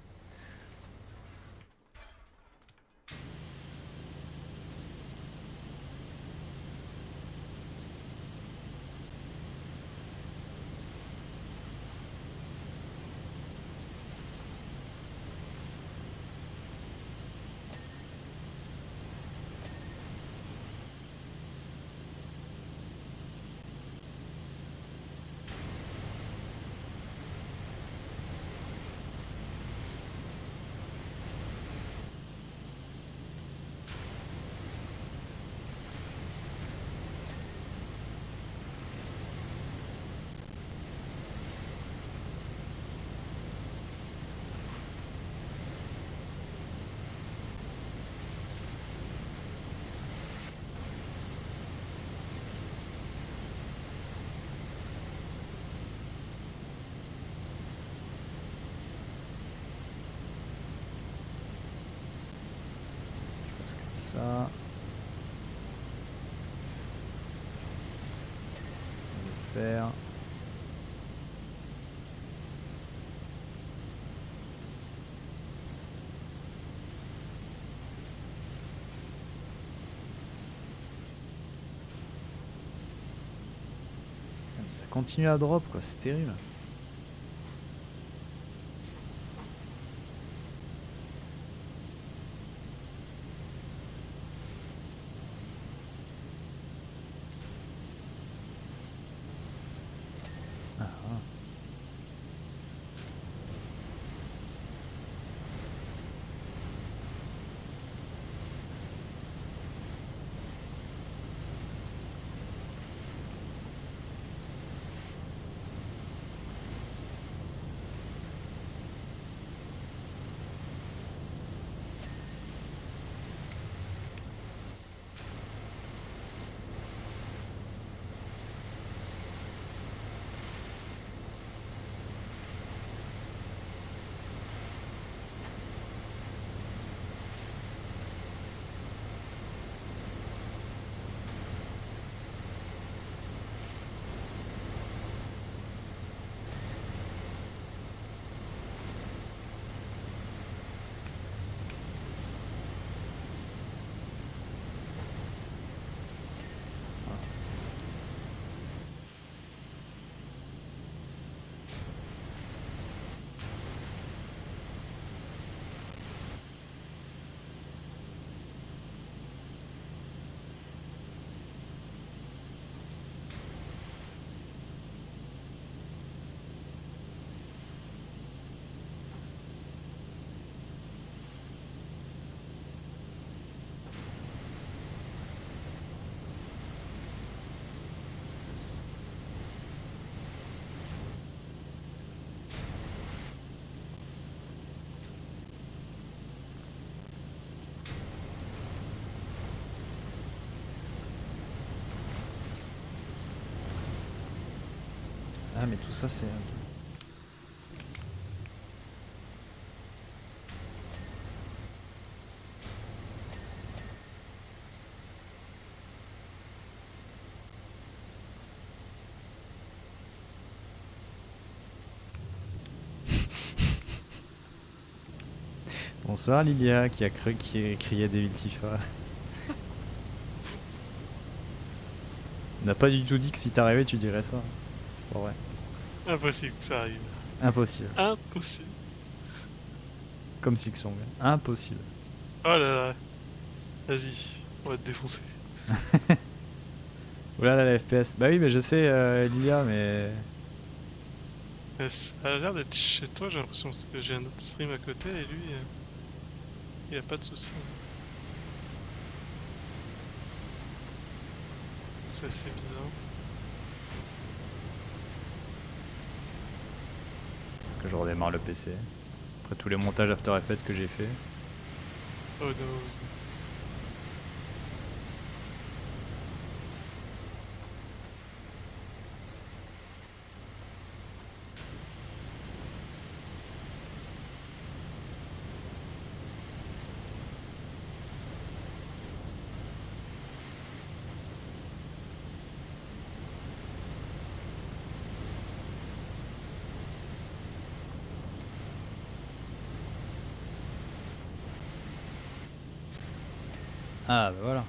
Je passe comme ça. Je vais le faire. Putain, mais ça continue à drop quoi, c'est terrible. Ah, ah. Ah mais tout ça c'est... Bonsoir Lilia qui a crié Devil Tifa. On n'a pas du tout dit que si t'arrivais tu dirais ça. C'est pas vrai. Impossible que ça arrive. Impossible. Impossible. Comme Sixsong. Impossible. Oh là là. Vas-y, on va te défoncer. Oulala la FPS. Bah oui mais je sais Lilia mais... Ça a l'air d'être chez toi, j'ai l'impression, parce que j'ai un autre stream à côté et lui, il a pas de soucis. C'est assez bizarre. Parce que je redémarre le PC. Après tous les montages After Effects que j'ai fait. Oh no. Ah bah voilà.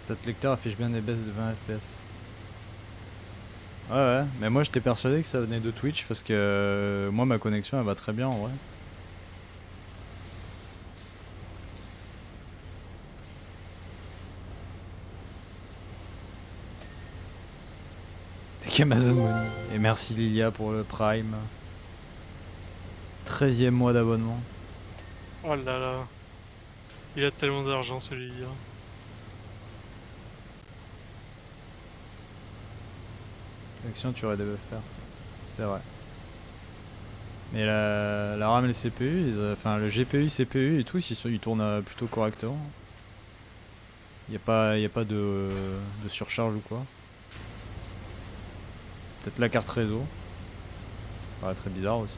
Stat lecteur affiche bien des baisses de 20 FPS. Ouais, mais moi j'étais persuadé que ça venait de Twitch parce que moi ma connexion elle va très bien en vrai. T'es qu'Amazon Money. Et merci Lilia pour le Prime. 13e mois d'abonnement. Oh là là. Il a tellement d'argent celui-là. Connexion tu aurais dû faire. C'est vrai. Mais la RAM et le CPU, enfin le GPU, CPU et tout, ils tournent plutôt correctement. Y a pas de surcharge ou quoi. Peut-être la carte réseau. Ça paraît très bizarre aussi.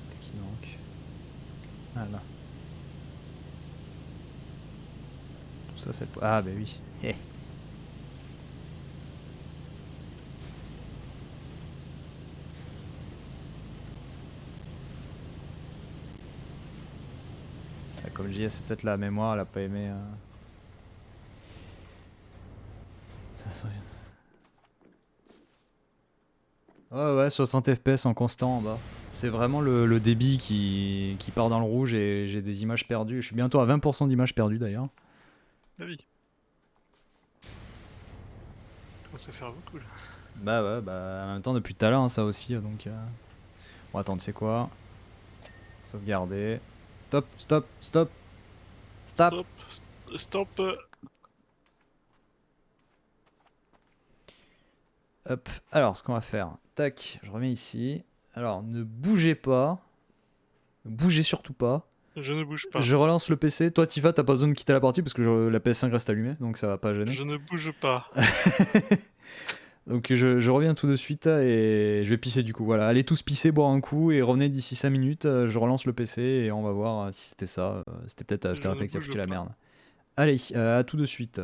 Qu'est-ce qui manque? Ah là. Tout ça c'est... Ah bah oui. Eh. Comme je disais, c'est peut-être la mémoire, elle a pas aimé. Ça sent bien. Ouais, 60 FPS en constant en bas. C'est vraiment le débit qui part dans le rouge et j'ai des images perdues. Je suis bientôt à 20% d'images perdues d'ailleurs. Ah oui. Ça va faire beaucoup là. Bah ouais, en même temps depuis tout à l'heure, hein, ça aussi, donc... Bon attends, tu sais quoi? Sauvegarder. Stop. Stop. Stop. Hop, alors ce qu'on va faire, tac, je reviens ici. Alors ne bougez pas, ne bougez surtout pas. Je ne bouge pas. Je relance le PC, toi Tifa t'as pas besoin de quitter la partie parce que la PS5 reste allumée, donc ça va pas gêner. Je ne bouge pas. Donc je reviens tout de suite et je vais pisser du coup, voilà. Allez tous pisser, boire un coup et revenez d'ici 5 minutes, je relance le PC et on va voir si c'était ça. C'était peut-être After Effects qui a foutu la merde. Allez, à tout de suite.